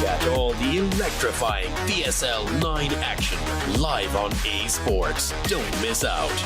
Catch all the electrifying PSL 9 action live on A Sports. Don't miss out.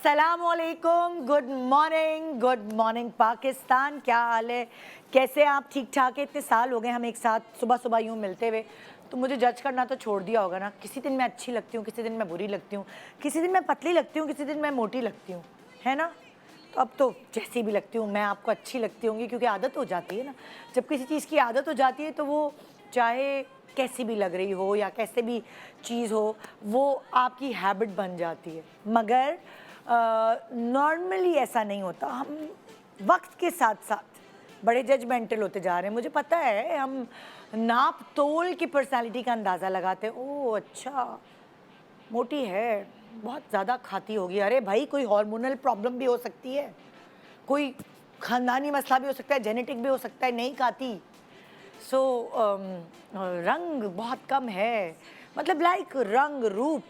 अस्सलामुअलैकुम, good morning Pakistan. क्या हाल है, कैसे आप? ठीक ठाक है? इतने साल हो गए हम एक साथ सुबह सुबह यूँ मिलते हुए, तो मुझे जज करना तो छोड़ दिया होगा ना। किसी दिन मैं अच्छी लगती हूँ, किसी दिन मैं बुरी लगती हूँ, किसी दिन मैं पतली लगती हूँ, किसी दिन मैं मोटी लगती हूँ, है ना? तो अब तो जैसी भी लगती हूँ मैं आपको अच्छी लगती होंगी, क्योंकि आदत हो जाती है ना। जब किसी चीज़ की आदत हो जाती है तो वो चाहे कैसी भी लग रही हो या कैसे भी चीज़ हो, वो आपकी हैबिट बन जाती है। मगर नॉर्मली ऐसा नहीं होता। हम वक्त के साथ साथ बड़े जजमेंटल होते जा रहे हैं। मुझे पता है, हम नाप तोल की पर्सनालिटी का अंदाज़ा लगाते हैं। ओह अच्छा, मोटी है, बहुत ज़्यादा खाती होगी। अरे भाई, कोई हार्मोनल प्रॉब्लम भी हो सकती है, कोई ख़ानदानी मसला भी हो सकता है, जेनेटिक भी हो सकता है, नहीं खाती। सो रंग बहुत कम है, मतलब लाइक रंग, रूप,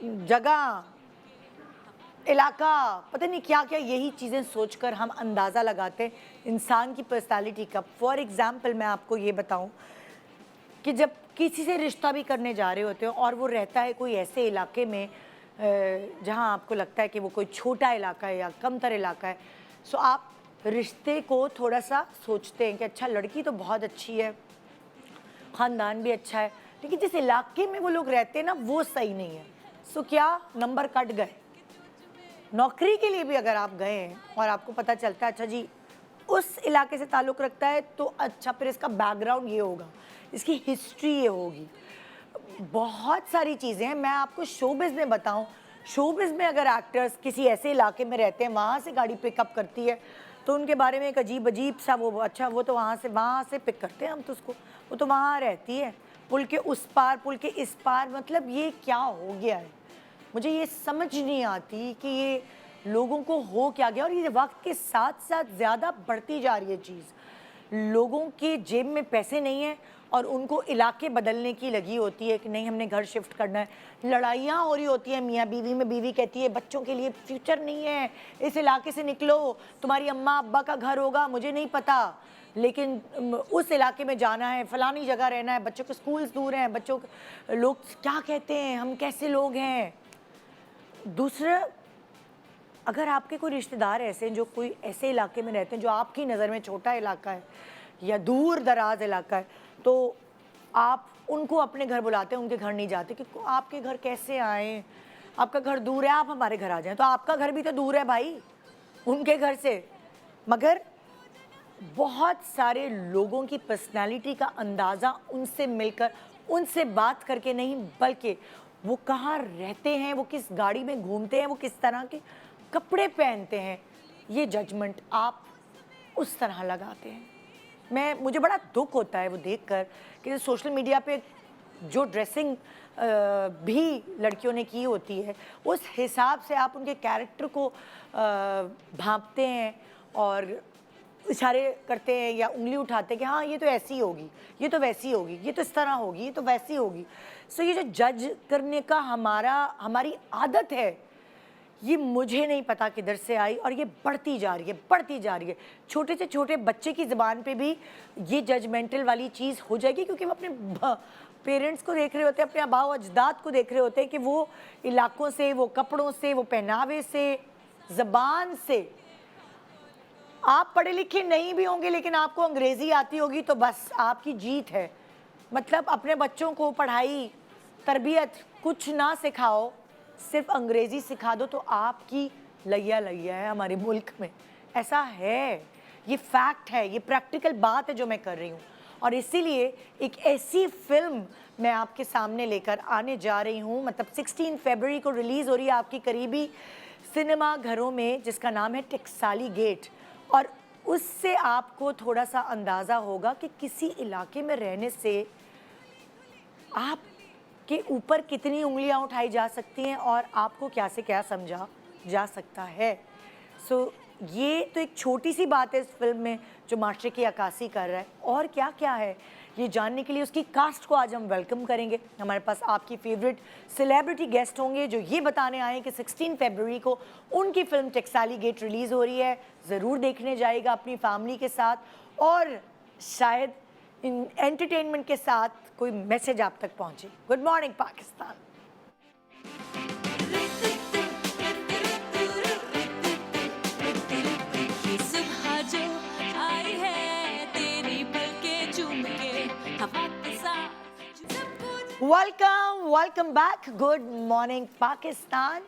जगह, इलाका, पता नहीं क्या क्या, यही चीज़ें सोचकर हम अंदाज़ा लगाते हैं इंसान की पर्सनालिटी का। फॉर एग्ज़ाम्पल मैं आपको ये बताऊं कि जब किसी से रिश्ता भी करने जा रहे होते हो और वो रहता है कोई ऐसे इलाके में जहां आपको लगता है कि वो कोई छोटा इलाका है या कमतर इलाका है, सो आप रिश्ते को थोड़ा सा सोचते हैं कि अच्छा, लड़की तो बहुत अच्छी है, ख़ानदान भी अच्छा है, लेकिन जिस इलाके में वो लोग रहते हैं ना, वो सही नहीं है। सो क्या, नंबर कट गए। नौकरी के लिए भी अगर आप गए हैं और आपको पता चलता है अच्छा जी उस इलाके से ताल्लुक़ रखता है, तो अच्छा फिर इसका बैकग्राउंड ये होगा, इसकी हिस्ट्री ये होगी। बहुत सारी चीज़ें हैं। मैं आपको शोबिज़ में बताऊं, शोबिज़ में अगर एक्टर्स किसी ऐसे इलाके में रहते हैं, वहाँ से गाड़ी पिकअप करती है, तो उनके बारे में एक अजीब सा वो, अच्छा वो तो वहाँ से पिक करते हैं हम तो उसको, वो तो वहाँ रहती है, पुल के उस पार, पुल के इस पार। मतलब ये क्या हो गया है? मुझे ये समझ नहीं आती कि ये लोगों को हो क्या गया। और ये वक्त के साथ साथ ज़्यादा बढ़ती जा रही है चीज़। लोगों के जेब में पैसे नहीं हैं और उनको इलाके बदलने की लगी होती है कि नहीं, हमने घर शिफ्ट करना है। लड़ाइयाँ हो रही होती हैं मियाँ बीवी में, बीवी कहती है बच्चों के लिए फ्यूचर नहीं है, इस इलाके से निकलो, तुम्हारी अम्मा अब्बा का घर होगा मुझे नहीं पता, लेकिन उस इलाके में जाना है, फ़लानी जगह रहना है, बच्चों के स्कूल्स दूर हैं, बच्चों लोग क्या कहते हैं, हम कैसे लोग हैं। दूसरा, अगर आपके कोई रिश्तेदार ऐसे हैं जो कोई ऐसे इलाके में रहते हैं जो आपकी नज़र में छोटा इलाका है या दूर दराज इलाका है, तो आप उनको अपने घर बुलाते हैं, उनके घर नहीं जाते कि आपके घर कैसे आए, आपका घर दूर है, आप हमारे घर आ जाएं। तो आपका घर भी तो दूर है भाई उनके घर से। मगर बहुत सारे लोगों की पर्सनालिटी का अंदाज़ा उनसे मिलकर, उनसे बात करके नहीं, बल्कि वो कहाँ रहते हैं, वो किस गाड़ी में घूमते हैं, वो किस तरह के कपड़े पहनते हैं, ये जजमेंट आप उस तरह लगाते हैं। मुझे बड़ा दुख होता है वो देखकर कि सोशल मीडिया पे जो ड्रेसिंग भी लड़कियों ने की होती है, उस हिसाब से आप उनके कैरेक्टर को भांपते हैं और इशारे करते हैं या उंगली उठाते हैं कि हाँ ये तो ऐसी होगी, ये तो वैसी होगी, ये तो इस तरह होगी, ये तो वैसी होगी। सो ये जो जज करने का हमारी आदत है, ये मुझे नहीं पता किधर से आई और ये बढ़ती जा रही है। छोटे से छोटे बच्चे की ज़बान पे भी ये जजमेंटल वाली चीज़ हो जाएगी, क्योंकि वो अपने पेरेंट्स को देख रहे होते हैं, अपने आबाओ अजदाद को देख रहे होते हैं कि वो इलाकों से, वो कपड़ों से, वो पहनावे से, ज़बान से। आप पढ़े लिखे नहीं भी होंगे लेकिन आपको अंग्रेज़ी आती होगी तो बस आपकी जीत है। मतलब अपने बच्चों को पढ़ाई, तरबियत कुछ ना सिखाओ, सिर्फ अंग्रेज़ी सिखा दो तो आपकी लैया है हमारे मुल्क में। ऐसा है, ये फैक्ट है, ये प्रैक्टिकल बात है जो मैं कर रही हूँ। और इसीलिए एक ऐसी फिल्म मैं आपके सामने लेकर आने जा रही हूँ, मतलब 16 फरवरी को रिलीज़ हो रही है आपकी करीबी सिनेमा घरों में, जिसका नाम है टकसाली गेट। और उससे आपको थोड़ा सा अंदाज़ा होगा कि किसी इलाके में रहने से आपके ऊपर कितनी उंगलियां उठाई जा सकती हैं और आपको क्या से क्या समझा जा सकता है। सो ये तो एक छोटी सी बात है इस फिल्म में जो मास्टर की अक्कासी कर रहा है, और क्या क्या है ये जानने के लिए उसकी कास्ट को आज हम वेलकम करेंगे। हमारे पास आपकी फेवरेट सेलिब्रिटी गेस्ट होंगे जो ये बताने आए हैं कि 16 फरवरी को उनकी फिल्म टकसाली गेट रिलीज़ हो रही है, ज़रूर देखने जाएगा अपनी फैमिली के साथ, और शायद इन एंटरटेनमेंट के साथ कोई मैसेज आप तक पहुंचे। Good morning Pakistan. Welcome back. Good morning Pakistan.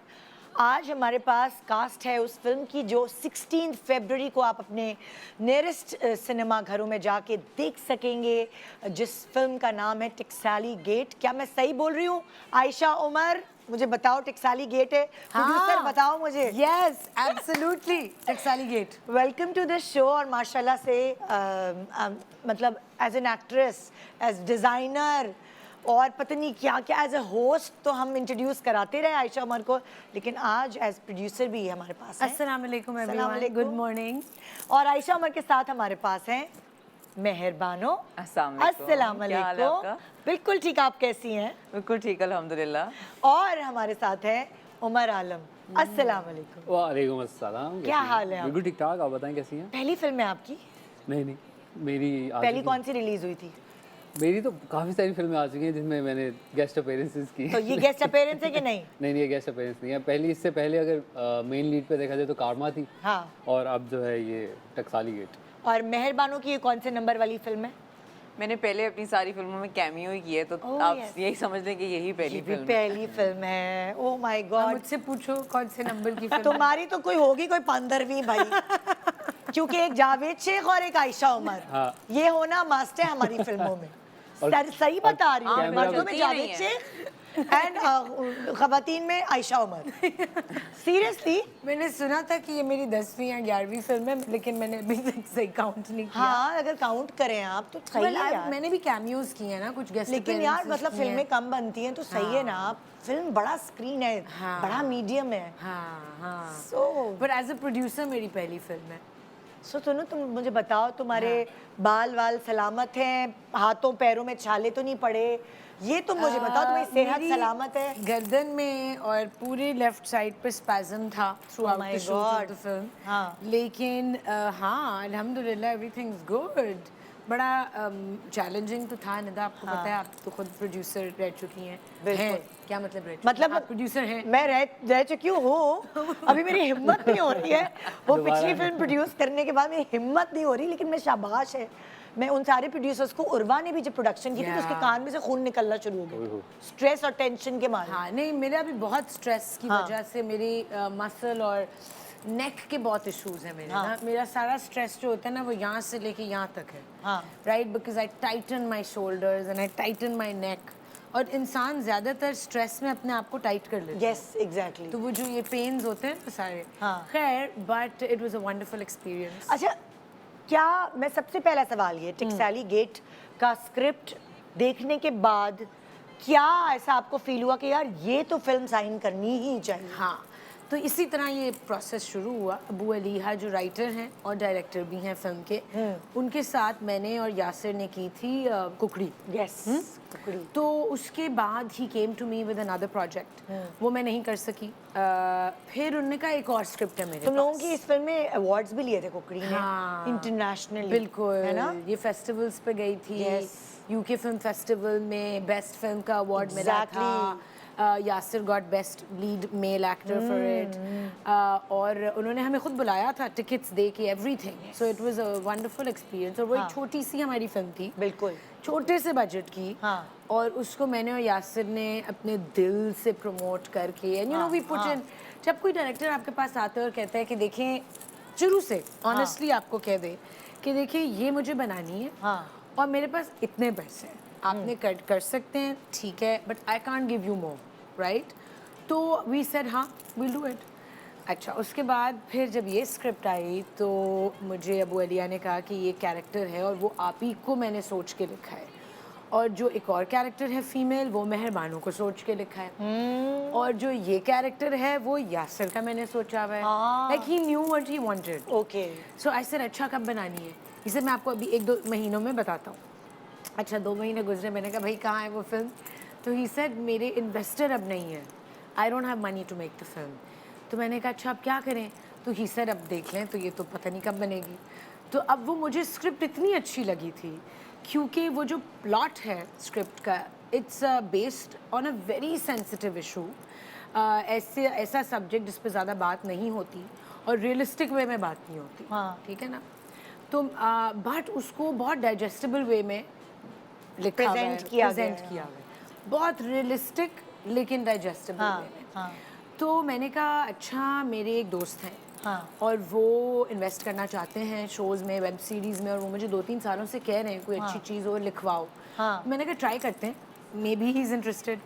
आज हमारे पास कास्ट है उस फिल्म की जो 16 फरवरी को आप अपने नियरेस्ट सिनेमा घरों में जाके देख सकेंगे, जिस फिल्म का नाम है टकसाली गेट। क्या मैं सही बोल रही हूँ? आयशा उमर, मुझे बताओ टकसाली गेट है? प्रोड्यूसर बताओ मुझे। Yes absolutely, Taksali Gate. Welcome to this show. और माशाल्लाह से मतलब as an actress, as designer और पता नहीं क्या क्या, एज अ होस्ट तो हम इंट्रोड्यूस कराते रहे आयशा उमर को, लेकिन आज एज प्रोड्यूसर भी हमारे पास है। अस्सलाम वालेकुम एवरीवन, गुड मॉर्निंग। और आयशा उमर के साथ हमारे पास हैं मेहरबानो। अस्सलाम वालेकुम। बिल्कुल ठीक, आप कैसी हैं? बिल्कुल ठीक, अल्हम्दुलिल्लाह। और हमारे साथ है उमर आलम। अस्सलाम वालेकुम। वालेकुम अस्सलाम। क्या हाल है? बिल्कुल ठीक ठाक, आप बताएं कैसी हैं? पहली फिल्म है आपकी? नहीं, मेरी पहली कौन सी रिलीज हुई थी? मेरी तो काफ़ी सारी फिल्में आ चुकी हैं जिसमें मैंने गेस्ट अपीयरेंसेस की। तो ये गेस्ट अपीयरेंस है कि नहीं? नहीं, ये गेस्ट अपीयरेंस नहीं है। पहली, इससे पहले अगर मेन लीड पे देखा जाए तो कारमा थी। हाँ। और अब जो है ये टकसाली गेट। और मेहरबानों की ये कौन से नंबर वाली फिल्म है? मैंने पहले अपनी सारी फिल्मों में कैमियो ही की है, तो आप यही समझ लें कि यही पहली फिल्म है। पहली फिल्म है। ओह माय गॉड। मुझसे पूछो कौन से नंबर की फिल्म? तुम्हारी तो कोई होगी कोई 15वीं भाई, क्योंकि एक जावेद शेख और एक आयशा उमर। हाँ। ये होना मस्ट है हमारी फिल्मों में। सही बता रही हूँ, मर्दों में जावेद शेख एंड खवातीन में आयशा उमर। सीरियसली मैंने सुना था कि ये मेरी 10वीं या 11वीं फिल्म है, लेकिन मैंने अभी तक सही काउंट नहीं किया। हाँ, अगर काउंट करें आप तो सही है यार। मैंने भी कैमियोज किए हैं ना कुछ गेस्ट, लेकिन यार मतलब फिल्में कम बनती हैं तो सही है ना। आप फिल्म बड़ा स्क्रीन है, बड़ा मीडियम है। हाँ। So but as a producer मेरी पहली फिल्म है। सुनो, तुम मुझे बताओ, तुम्हारे बाल वाल सलामत हैं? हाथों पैरों में छाले तो नहीं पड़े? ये तुम मुझे बताओ, तुम्हारी सेहत सलामत है? गर्दन में और पूरे लेफ्ट साइड पे स्पैज़म था through out the shoot of the film. हाँ। लेकिन हाँ अल्हम्दुलिल्लाह एवरीथिंग इज गुड। बड़ा चैलेंजिंग तो था निदा, आपको पता है, आप तो खुद प्रोड्यूसर रह चुकी हैं। बिल्कुल। क्या मतलब रह चुकी? मतलब आप प्रोड्यूसर हैं? मैं रह चुकी हूँ। अभी मेरी हिम्मत नहीं हो रही है। वो पिछली फिल्म प्रोड्यूस करने के बाद मेरी हिम्मत नहीं हो रही, लेकिन मैं शाबाश है। मैं उन सारे प्रोड्यूसर्स को, उर्वा ने भी जब प्रोडक्शन की थी तो उसके कान में से खून निकलना शुरू हो गया, स्ट्रेस और टेंशन के मारे। हाँ नहीं, मेरा भी बहुत स्ट्रेस की वजह से मेरी मसल और नेक के बहुत इश्यूज हैं मेरे ना। मेरा सारा स्ट्रेस जो होता है ना वो यहाँ से लेके यहाँ तक है। Right, because I tighten my shoulders and I tighten my neck. और इंसान ज्यादातर स्ट्रेस में अपने आप को टाइट कर लेता है। Yes exactly. तो वो जो ये पेन्स होते हैं सारे, खैर, but it was a wonderful experience. अच्छा, क्या मैं सबसे पहला सवाल ये, टकसाली गेट का स्क्रिप्ट देखने के बाद क्या ऐसा आपको फील हुआ कि यार ये तो फिल्म साइन करनी ही चाहिए? हाँ, तो इसी तरह ये प्रोसेस शुरू हुआ। अबू अलीहा जो राइटर हैं और डायरेक्टर भी हैं फिल्म के, उनके साथ मैंने और यासिर ने की थी कुकड़ी। यस, कुकड़ी। तो उसके बाद ही came to me with another project, वो मैं नहीं कर सकी। फिर उन्होंने कहा एक और स्क्रिप्ट है मेरे तुम लोगों की इस फिल्म में अवार्ड्स भी लिए थे कुकड़ी ने, हाँ, इंटरनेशनली। बिल्कुल, है ना? ये फेस्टिवल्स पे गई थी। यूके फिल्म फेस्टिवल में बेस्ट फिल्म का अवार्ड मिला था। Yasir got best lead male actor for it. और उन्होंने हमें खुद बुलाया था, टिकट्स दे के, everything. So it was a wonderful experience. और वो एक छोटी सी हमारी फिल्म थी, बिल्कुल छोटे से बजट की। और उसको मैंने और यासिर ने अपने दिल से प्रमोट करके, and you know we put in. जब कोई डायरेक्टर आपके पास आता है और कहता है कि देखें, शुरू से ऑनेस्टली आपको कह दे कि देखिए ये मुझे बनानी है, और मेरे पास इतने पैसे हैं, आपने कट कर सकते हैं, ठीक है, but I can't give you more, right? तो वी सेड हाँ, विल डू इट। अच्छा, उसके बाद फिर जब ये स्क्रिप्ट आई तो मुझे अबू अलिया ने कहा कि ये कैरेक्टर है और वो आप ही को मैंने सोच के लिखा है, और जो एक और कैरेक्टर है फीमेल वो मेहरबानों को सोच के लिखा है, और जो ये कैरेक्टर है वो यासिर का मैंने सोचा हुआ है। Like he knew what he wanted. Okay. So I said अच्छा कब बनानी है? इसे मैं आपको अभी 1-2 महीनों में बताता हूँ। अच्छा 2 महीने गुजरे, मैंने कहा भाई कहाँ है वो फिल्म? तो ही सेड मेरे इन्वेस्टर अब नहीं है, I don't have money to make the film. तो मैंने कहा अच्छा अब क्या करें? तो ही सेड अब देख लें, तो ये तो पता नहीं कब बनेगी। तो अब वो मुझे स्क्रिप्ट इतनी अच्छी लगी थी क्योंकि वो जो प्लॉट है स्क्रिप्ट का, it's based on a very sensitive issue, ऐसा सब्जेक्ट जिस पे ज़्यादा बात नहीं होती और रियलिस्टिक वे में बात नहीं होती। हाँ। ठीक है ना? तो बट उसको बहुत डाइजेस्टेबल वे में लिखा हुआ है, Present किया गया present है, किया हुआ है, बहुत रियलिस्टिक लेकिन डाइजेस्टेबल हाँ, वे में। हाँ। तो मैंने कहा अच्छा मेरे एक दोस्त हैं, हाँ। और वो इन्वेस्ट करना चाहते हैं शोज़ में, वेब सीरीज़ में, और वो मुझे 2-3 सालों से कह रहे हैं कोई अच्छी चीज़ और लिखवाओ। हाँ। मैंने कहा ट्राई करते हैं, maybe he is interested.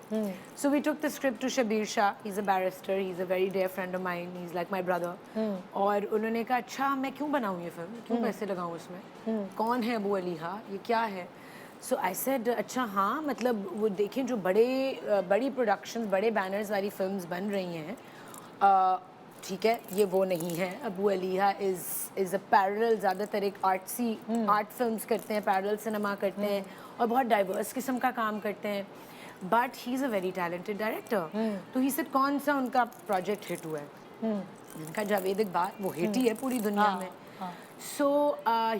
So we took the script to Shabir Shah, he is a barrister, he is a very dear friend of mine, he is like my brother. और उन्होंने कहा अच्छा मैं क्यों बनाऊँ ये फिल्म, क्यों पैसे लगाऊँ इसमें, कौन है अबू अलीहा, ये क्या है? सो आई सेड अच्छा हाँ, मतलब वो देखें जो बड़ी प्रोडक्शंस, बड़े बैनर्स वाली फिल्म्स बन रही हैं, ठीक है, ये वो नहीं है। अबू अलीहा इज़ अ पैरेलल, ज़्यादातर एक आर्ट फिल्म्स करते हैं, पैरेलल सिनेमा करते हैं और बहुत डाइवर्स किस्म का काम करते हैं, but he is a very talented director. तो ही सेड कौन सा उनका प्रोजेक्ट हिट हुआ है? उनका जावेद इकबाल, वो हिट ही है पूरी दुनिया में। सो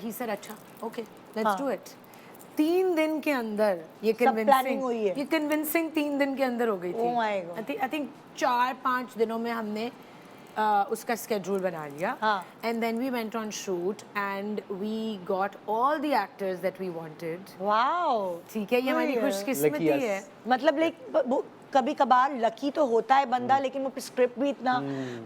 ही सेड अच्छा ओके लेट्स डू इट। 3 दिन के अंदर ये planning हुई है। ये कन्विंसिंग 3 दिन के अंदर हो गई थी। Oh my God. I think 4-5 दिनों में हमने उसका स्केड्यूल बना लिया, हाँ। And then we went on shoot and we got all the actors that we wanted. Wow. ठीक है, ये हमारी Lucky खुशकिस्मती us. है। मतलब लाइक कभी कभार लकी तो होता है बंदा, लेकिन वो स्क्रिप्ट भी इतना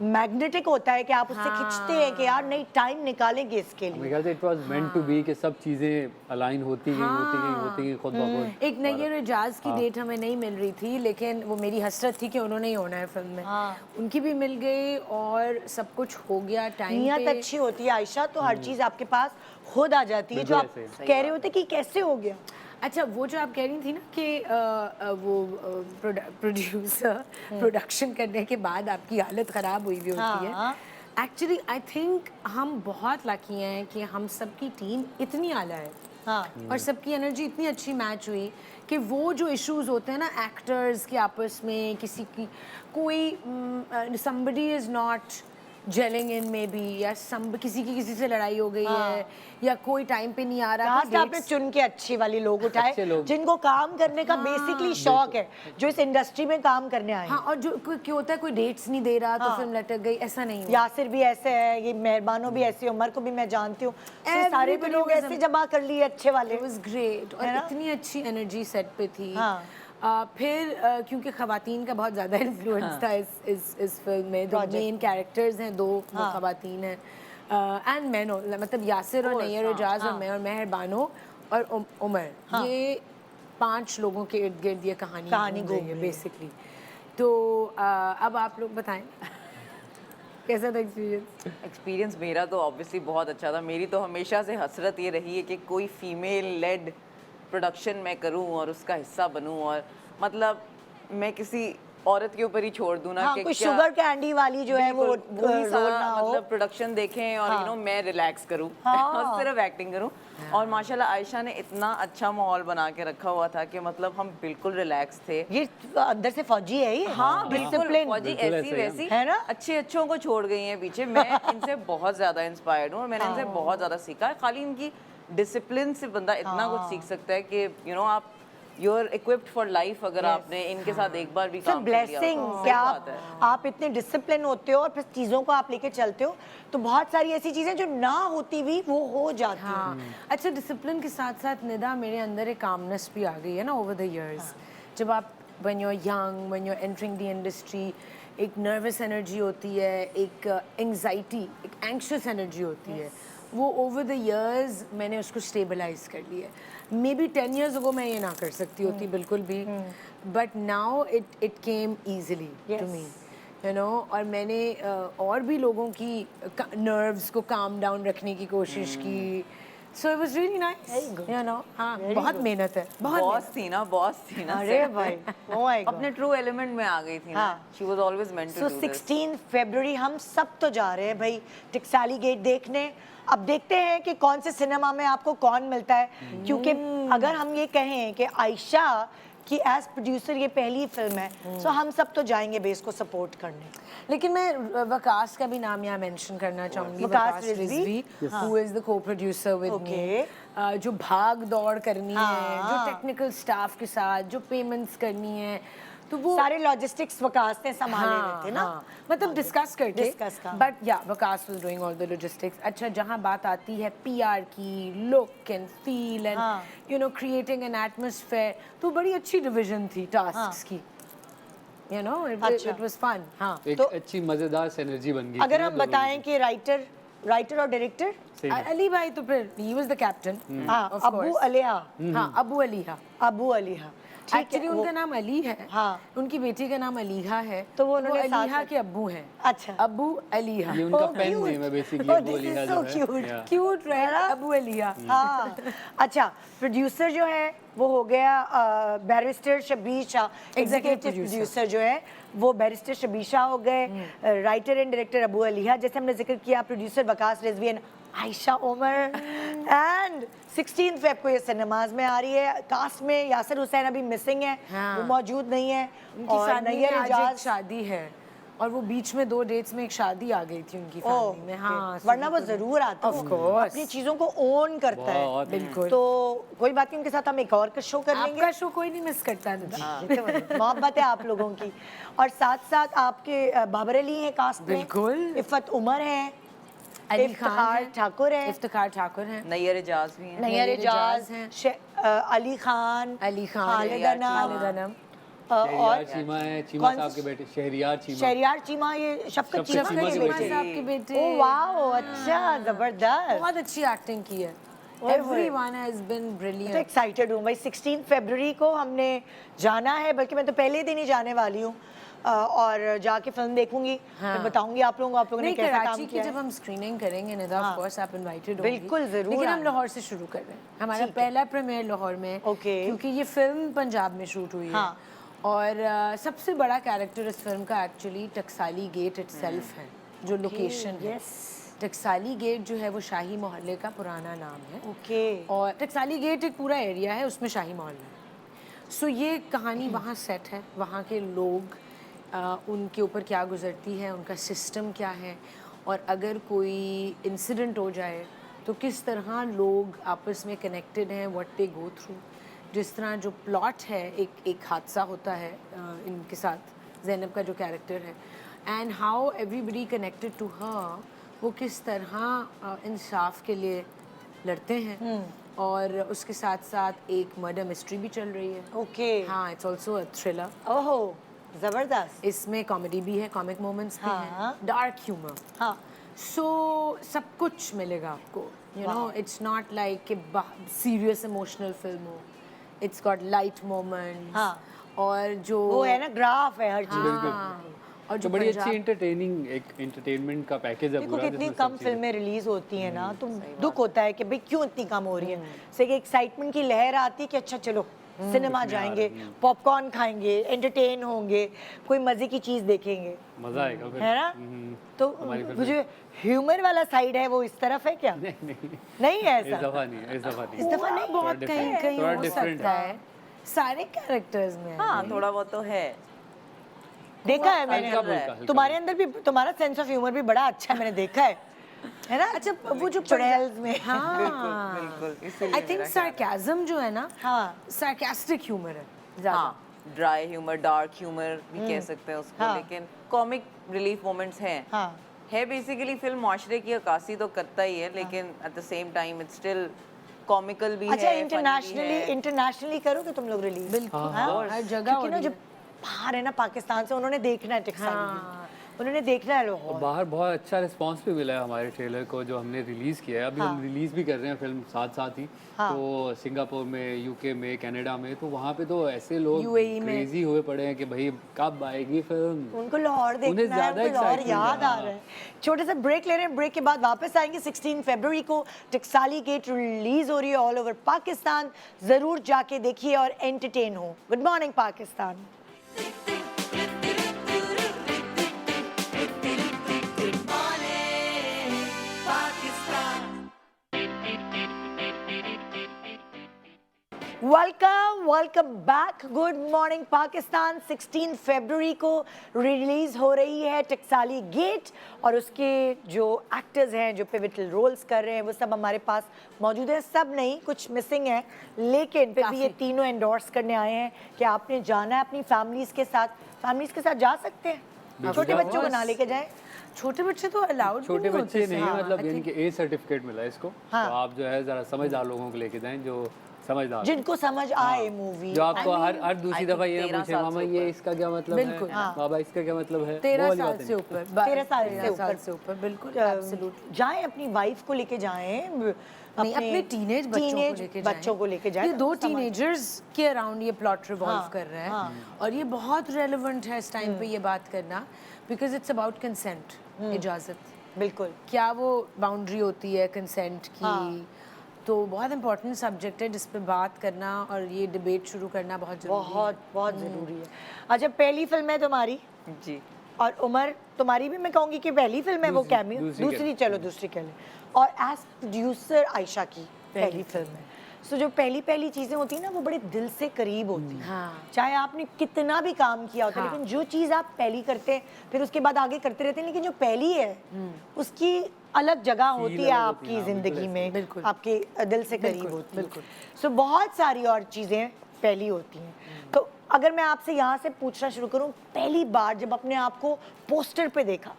मैग्नेटिक होता है कि आप उससे खिंचते हैं कि यार नहीं टाइम निकालेंगे इसके मेरे लिए। ख्याल से it was meant to be कि सब चीजें अलाइन होती गई खुद ब खुद। एक नैयर एजाज की डेट हमें नहीं मिल रही थी, लेकिन वो मेरी हसरत थी कि उन्होंने ही होना है फिल्म में। उनकी भी मिल गई और सब कुछ हो गया टाइम नीयत पे। अच्छी होती है आयशा, तो हर चीज आपके पास खुद आ जाती है, जो आप बिल्कुल कह रहे होते कि कैसे हो गया। अच्छा वो जो आप कह रही थी ना कि वो प्रोड्यूसर प्रोडक्शन करने के बाद आपकी हालत ख़राब हुई भी होती हाँ। है। एक्चुअली आई थिंक हम बहुत लकी हैं कि हम सबकी टीम इतनी आला है, हाँ। और सबकी एनर्जी इतनी अच्छी मैच हुई कि वो जो इश्यूज होते हैं ना एक्टर्स के आपस में, किसी की कोई somebody is not gelling in maybe, या किसी से लड़ाई हो गई है, या कोई टाइम पे नहीं आ रहा, लास्ट आपने चुन के अच्छी वाली लोग उठाए अच्छे लोग। जिनको काम करने का बेसिकली शौक है, जो इस इंडस्ट्री में काम करने आए हैं। हाँ, और जो क्यों होता है कोई डेट्स नहीं दे रहा तो फिल्म लटक गई, ऐसा नहीं हुआ। यासिर भी ऐसे है, ये मेहरबानों भी ऐसी, उमर को भी मैं जानती हूँ, तो सारे भी Everybody लोग was ऐसे जमा कर लिए अच्छे वाले। It was great, और है ना? इतनी अच्छी एनर्जी सेट पे थी। हाँ। फिर क्योंकि खवातीन का बहुत ज़्यादा इन्फ्लुएंस था इस फिल्म में। जो Project मेन कैरेक्टर्स हैं 2 वो खवातीन हैं, एंड मैनो, मतलब यासिर और नैयर एजाज और मैं और मेहरबानो और उमर, ये 5 लोगों के इर्द गिर्द ये कहानी घूम रही है बेसिकली। तो अब आप लोग बताएं कैसा था एक्सपीरियंस मेरा तो ऑब्वियसली बहुत अच्छा था। मेरी तो हमेशा से हसरत ये रही है कि कोई फीमेल लेड प्रोडक्शन मैं करूं और उसका हिस्सा बनूं, और मतलब मैं किसी औरत के ऊपर ही छोड़ दूं ना कि कोई शुगर कैंडी वाली जो है वो वही रोल सारा ना हो। मतलब प्रोडक्शन देखें और यू नो मैं रिलैक्स करूं और सिर्फ एक्टिंग करूं। और माशाल्लाह आयशा ने इतना अच्छा माहौल बना के रखा हुआ था कि मतलब हम बिल्कुल रिलैक्स थे। ये अंदर से फौजी है ये। हाँ बिल्कुल, डिसिप्लिन फौजी बिल्कुल ऐसी ऐसे ही वैसी है ना? अच्छे अच्छों को छोड़ गई हैं पीछे। मैं इनसे बहुत ज्यादा इंस्पायर्ड हूँ और मैंने इनसे बहुत ज्यादा सीखा है। खाली इनकी डिसिप्लिन से बंदा इतना कुछ सीख सकता है कि यू नो आप you are equipped for life अगर आपने इनके साथ एक बार भी काम कर लिया। ब्लेसिंग क्या आप इतने डिसिप्लिन होते हो और फिर चीज़ों को आप लेके चलते हो, तो बहुत सारी ऐसी चीज़ें जो ना होती भी वो हो जाती हैं। हाँ। अच्छा, डिसिप्लिन के साथ साथ निदा मेरे अंदर एक कामनेस भी आ गई है ना ओवर द इयर्स। जब आप when you are young, when you are entering the industry, एक नर्वस एनर्जी होती है, एक एंग्जाइटी, एक एंग्शियस एनर्जी होती है। वो ओवर द इयर्स मैंने उसको स्टेबलाइज कर लिया है। मे बी 10 years ago मैं ये ना कर सकती होती बिल्कुल भी, but now it came easily to me, you know. और मैंने और भी लोगों की नर्व्स को काम डाउन रखने की कोशिश की, so it was really nice, you know. हाँ, बहुत मेहनत है, बहुत बॉस थी ना अरे set भाई, पे। oh my God. अपने ट्रू एलिमेंट में आ गई थी ना, हाँ। She was always meant to so do this. 16 फरवरी हम सब तो जा रहे हैं भाई टकसाली गेट देखने। अब देखते हैं कि कौन से सिनेमा में आपको कौन मिलता है, क्योंकि अगर हम ये कहें कि आयशा की एज प्रोड्यूसर ये पहली फिल्म है, सो हम सब तो जाएंगे बेस को सपोर्ट करने। लेकिन मैं वकास का भी नाम यहाँ मेंशन करना चाहूँगी, Waqas Waqas Rizvi, Rizvi, who is the को प्रोड्यूसर विद Okay. मी, जो भाग दौड़ करनी है, हाँ। जो टेक्निकल स्टाफ के साथ जो पेमेंट्स करनी है, तो वो सारे लॉजिस्टिक्स वकास ने संभाले हुए थे ना। मतलब डिस्कस करके, Discuss का। But yeah Waqas was doing all the logistics. अच्छा, जहाँ बात आती है पीआर की, लुक एंड फील एंड हाँ। You know creating an atmosphere, तो बड़ी अच्छी डिवीजन थी टास्क्स की, यू नो। अच्छा। It was fun. हाँ, एक तो- अच्छी मजेदार सिनर्जी बन गई थी अगर ना हम दोनों बताएं की। कि राइटर और डायरेक्टर, Same है। अली भाई तो फिर ही वाज द कैप्टन, हाँ, अबू अलिया, हाँ, अबू अलीहा। अबू अलिया, ठीक है, एक्चुअली उनका नाम अली है, हाँ। उनकी बेटी का नाम अलीहा है, तो वो उन्होंने साथ अलीहा में- के अब्बू हैं। अच्छा। अबू अलीहा। ये उनका Oh, पेन cute. नेम है basically, Oh, Abu this is अलीहा so जो है। cute. Yeah. Cute, right? है ना? अबू अलीहा। हाँ। अच्छा, प्रोड्यूसर जो है वो हो गया barrister Shabbir Shah, executive producer. Producer जो है वो बैरिस्टर शब्बीर शाह हो गए, writer and director Abu Aliha, जैसे हमने जिक्र किया, producer Waqas Rizvi and Ayesha Umar. And 16 Feb को ये सिनेमाज में आ रही है। कास्ट में यासिर हुसैन अभी मिसिंग है, हाँ। वो मौजूद नहीं है, उनकी और फैमिली में नैयर आज एक एजाज, शादी है, और वो बीच में 2 डेट्स में एक शादी आ गई थी उनकी फैमिली में। हाँ, वरना वो जरूर आता है, Of course. अपनी चीजों को ओन करता है। बहुत। बिल्कुल। तो कोई बात नहीं, उनके साथ हम एक और शो कर लेंगे। आपका शो कोई नहीं मिस करता ना। ये तो है, मोहब्बत है आप लोगों की। और साथ साथ आपके बाबर अली हैं कास्ट में, बिल्कुल। इफ़त उमर हैं, अली इफ्तिखार खान ठाकुर हैं, इफ्तिखार ठाकुर हैं, नैयर एजाज भी हैं। नैयर नैयर एजाज एजाज हैं, अली खान, अली खान, खालिद शहरियार अनम, खालिद अनम, शहरियार और चीमा है, चीमा कौन- साहब के बेटे शहरियार चीमा। शहरियार चीमा, ये शफकत शफकत चीमा चीमा के के बेटे। बेटे। साहब के बेटे। ओह वाओ, अच्छा, जबरदस्त। बहुत अच्छी एक्टिंग की है। ओए होए। Everyone has been मैं तो brilliant. एक्साइटेड हूँ भाई। 16 फरवरी को हमने जाना है, बल्कि मैं तो पहले दिन ही जाने वाली हूँ, और जाके फिल्म देखूंगी, हाँ। मैं बताऊंगी आप लोगों को नहीं, कैसा काम कराची की किया जब है। हम स्क्रीनिंग करेंगे निदा, हाँ। ऑफ कोर्स आप इनवाइटेड होंगी। बिल्कुल, जरूर लेकिन हम आना। लाहौर से शुरू कर रहे हैं, हमारा ठीक है। पहला प्रीमियर लाहौर में है। Okay. क्योंकि ये फिल्म पंजाब में शूट हुई है। हाँ। और सबसे बड़ा कैरेक्टर इस फिल्म का एक्चुअली टकसाली गेट इटसेल्फ है, जो लोकेशन है। यस, टकसाली गेट जो है वो शाही मोहल्ले का पुराना नाम है। ओके, और टकसाली गेट एक पूरा एरिया है, उसमें शाही मोहल्ला है। सो ये कहानी वहाँ सेट है, वहाँ के लोग, उनके ऊपर क्या गुजरती है, उनका सिस्टम क्या है, और अगर कोई इंसिडेंट हो जाए तो किस तरह लोग आपस में कनेक्टेड हैं, व्हाट दे गो थ्रू। जिस तरह जो प्लॉट है, एक हादसा होता है इनके साथ, ज़ैनब का जो कैरेक्टर है, and how everybody connected to her, वो किस तरह इंसाफ के लिए लड़ते हैं। और उसके साथ साथ एक मर्डर मिस्ट्री भी चल रही है। ओके, हाँ, इट्स ऑल्सो अ थ्रिलर। ओहो, जबरदस्त। इसमें कॉमेडी भी है, कॉमिक मोमेंट्स भी हाँ। हैं, डार्क ह्यूमर। हाँ, सो सब कुछ मिलेगा आपको, you know. It's not like कि सीरियस इमोशनल फिल्म हो, इट्स गॉट लाइट मोमेंट्स। हाँ। और जो वो है ना, ग्राफ है हर चीज। हाँ, और तो जो बड़ी अच्छी पंजाब- एंटरटेनिंग, एक एंटरटेनमेंट का पैकेज है देखो पूरा, कितनी जिसमें कम सब चीजें- फिल्में रिलीज होती हैं ना, तो दुख होता है कि भाई क्यों इतनी कम हो रही है। से कि एक्साइटमेंट की लहर आती है कि अच्छा चलो सिनेमा जाएंगे, पॉपकॉर्न खाएंगे, एंटरटेन होंगे, कोई मजे की चीज देखेंगे, मजा आएगा फिर। है ना। तो हमारी फिल्म वो जो ह्यूमर वाला साइड है वो इस तरफ है क्या? नहीं नहीं, नहीं है इस ऐसा। दफा नहीं है, इस दफा नहीं इस है। दफा नहीं, बहुत थोड़ा कहीं different- कहीं थोड़ा हो different सकता है, सारे कैरेक्टर्स में। हाँ, थोड़ा बहुत तो है। देखा है मैंने, हल्का फुल्का, हल्का तुम्हारे अंदर भी, तुम्हारा सेंस ऑफ ह्यूमर भी बड़ा अच्छा है, मैंने देखा है ना। अच्छा, वो जो चुड़ैल्स में, हाँ, बिल्कुल, इसीलिए आई थिंक मेरा सार्केज्म जो है ना, हाँ, सार्कास्टिक ह्यूमर है ज़्यादा। हाँ, ड्राई ह्यूमर, डार्क ह्यूमर भी कह सकते हैं उसको, हाँ। लेकिन कॉमिक रिलीफ मोमेंट्स हैं। हाँ, है बेसिकली फिल्म माशरे की अक्कासी तो करता ही है, लेकिन at the same time it's still comical भी अच्छा, है, इंटरनेशनली करोगे तुम लोग रिलीज? बिल्कुल, हाँ, हर जगह हो क्योंकि ना रही जो है। बाहर है ना पाकिस्तान से, उन्होंने देखना है टकसाली। हाँ, उन्होंने देखना है और लाहौर। बाहर बहुत अच्छा रिस्पांस भी मिला है हमारे ट्रेलर को जो हमने रिलीज़ किया है। अभी हम रिलीज़ भी कर रहे हैं फिल्म साथ साथ ही। तो सिंगापुर में, यूके में, कनाडा में, तो वहाँ पे तो ऐसे लोग UAE में। क्रेजी हुए पड़े हैं कि भाई कब आएगी फिल्म। उनको लाहौर उन्हें देखना है, ज़्यादा उनको लाहौर excitement याद है, आ रहा है। छोटे से ब्रेक ले रहे हैं, ब्रेक के बाद वापस आएंगे। 16 फरवरी को टकसाली गेट रिलीज हो रही है ऑल ओवर पाकिस्तान, जरूर जाके देखिए और एंटरटेन हो। Good morning Pakistan. Welcome back. Good morning Pakistan. 16 फरवरी को रिलीज हो रही है टकसाली गेट और उसके जो एक्टर्स हैं जो पिवटल रोल्स कर रहे हैं वो सब हमारे पास मौजूद हैं। सब नहीं, कुछ मिसिंग है, लेकिन फिर भी ये तीनों एंडोर्स करने आए हैं कि आपने जाना है अपनी फैमिलीज के साथ जा सकते हैं। छोटे बच्चों को ना लेके जाएं। छोटे बच्चे तो अलाउड छोटे बच्चे नहीं, मतलब यानी कि ए सर्टिफिकेट मिला है इसको। तो हाँ। आप जो है ज़रा समझदार लोगों को लेके जाएं जो समझदार, जिनको समझ आए मूवी। जो आपको हर दूसरी दफा ये ना 13 पूछे साल मामा से ये इसका क्या मतलब बिल्कुल, है, हाँ। बाबा इसका क्या मतलब है। 13 वो वाली साल बातें से नहीं। ऊपर 13 साल से 13 साल ऊपर। से ऊपर बिल्कुल एब्सोल्युटली। जाएं, अपनी वाइफ को लेके जाएं, अपने टीनेज बच्चों को लेके जाएं। ये दो टीनेजर्स के अराउंड ये प्लॉट रिवॉल्व हाँ, कर रहा है हाँ। और ये बहुत रेलेवेंट है इस टाइम पे ये बात करना, बिकॉज इट्स अबाउट कंसेंट, इजाज़त। बिल्कुल। क्या वो बाउंड्री होती है कंसेंट की? हाँ। तो बहुत इंपॉर्टेंट सब्जेक्ट है जिस पे बात करना और ये डिबेट शुरू करना बहुत जरूरी है। बहुत ज़रूरी है। अच्छा, पहली फिल्म है तुम्हारी जी। और उमर तुम्हारी भी मैं कहूँगी कि पहली फिल्म है वो कैमियो। दूसरी चलो दूसरी कह लें। और एज प्रोड्यूसर आयशा की पहली फिल्म है। सो जो पहली चीज़ें होती हैं ना वो बड़े दिल से करीब होती हैं। हाँ। चाहे आपने कितना भी काम किया होता है, हाँ। लेकिन जो चीज़ आप पहली करते हैं फिर उसके बाद आगे करते रहते हैं, लेकिन जो पहली है उसकी अलग जगह होती है अलग होती है, आपकी हाँ, ज़िंदगी में, बिल्कुल। आपके दिल से करीब बिल्कुल, होती है। बिल्कुल। सो बहुत सारी और चीज़ें पहली होती हैं। तो अगर मैं आपसे यहाँ से पूछना शुरू करूँ, पहली बार जब अपने आप को पोस्टर पे देखा,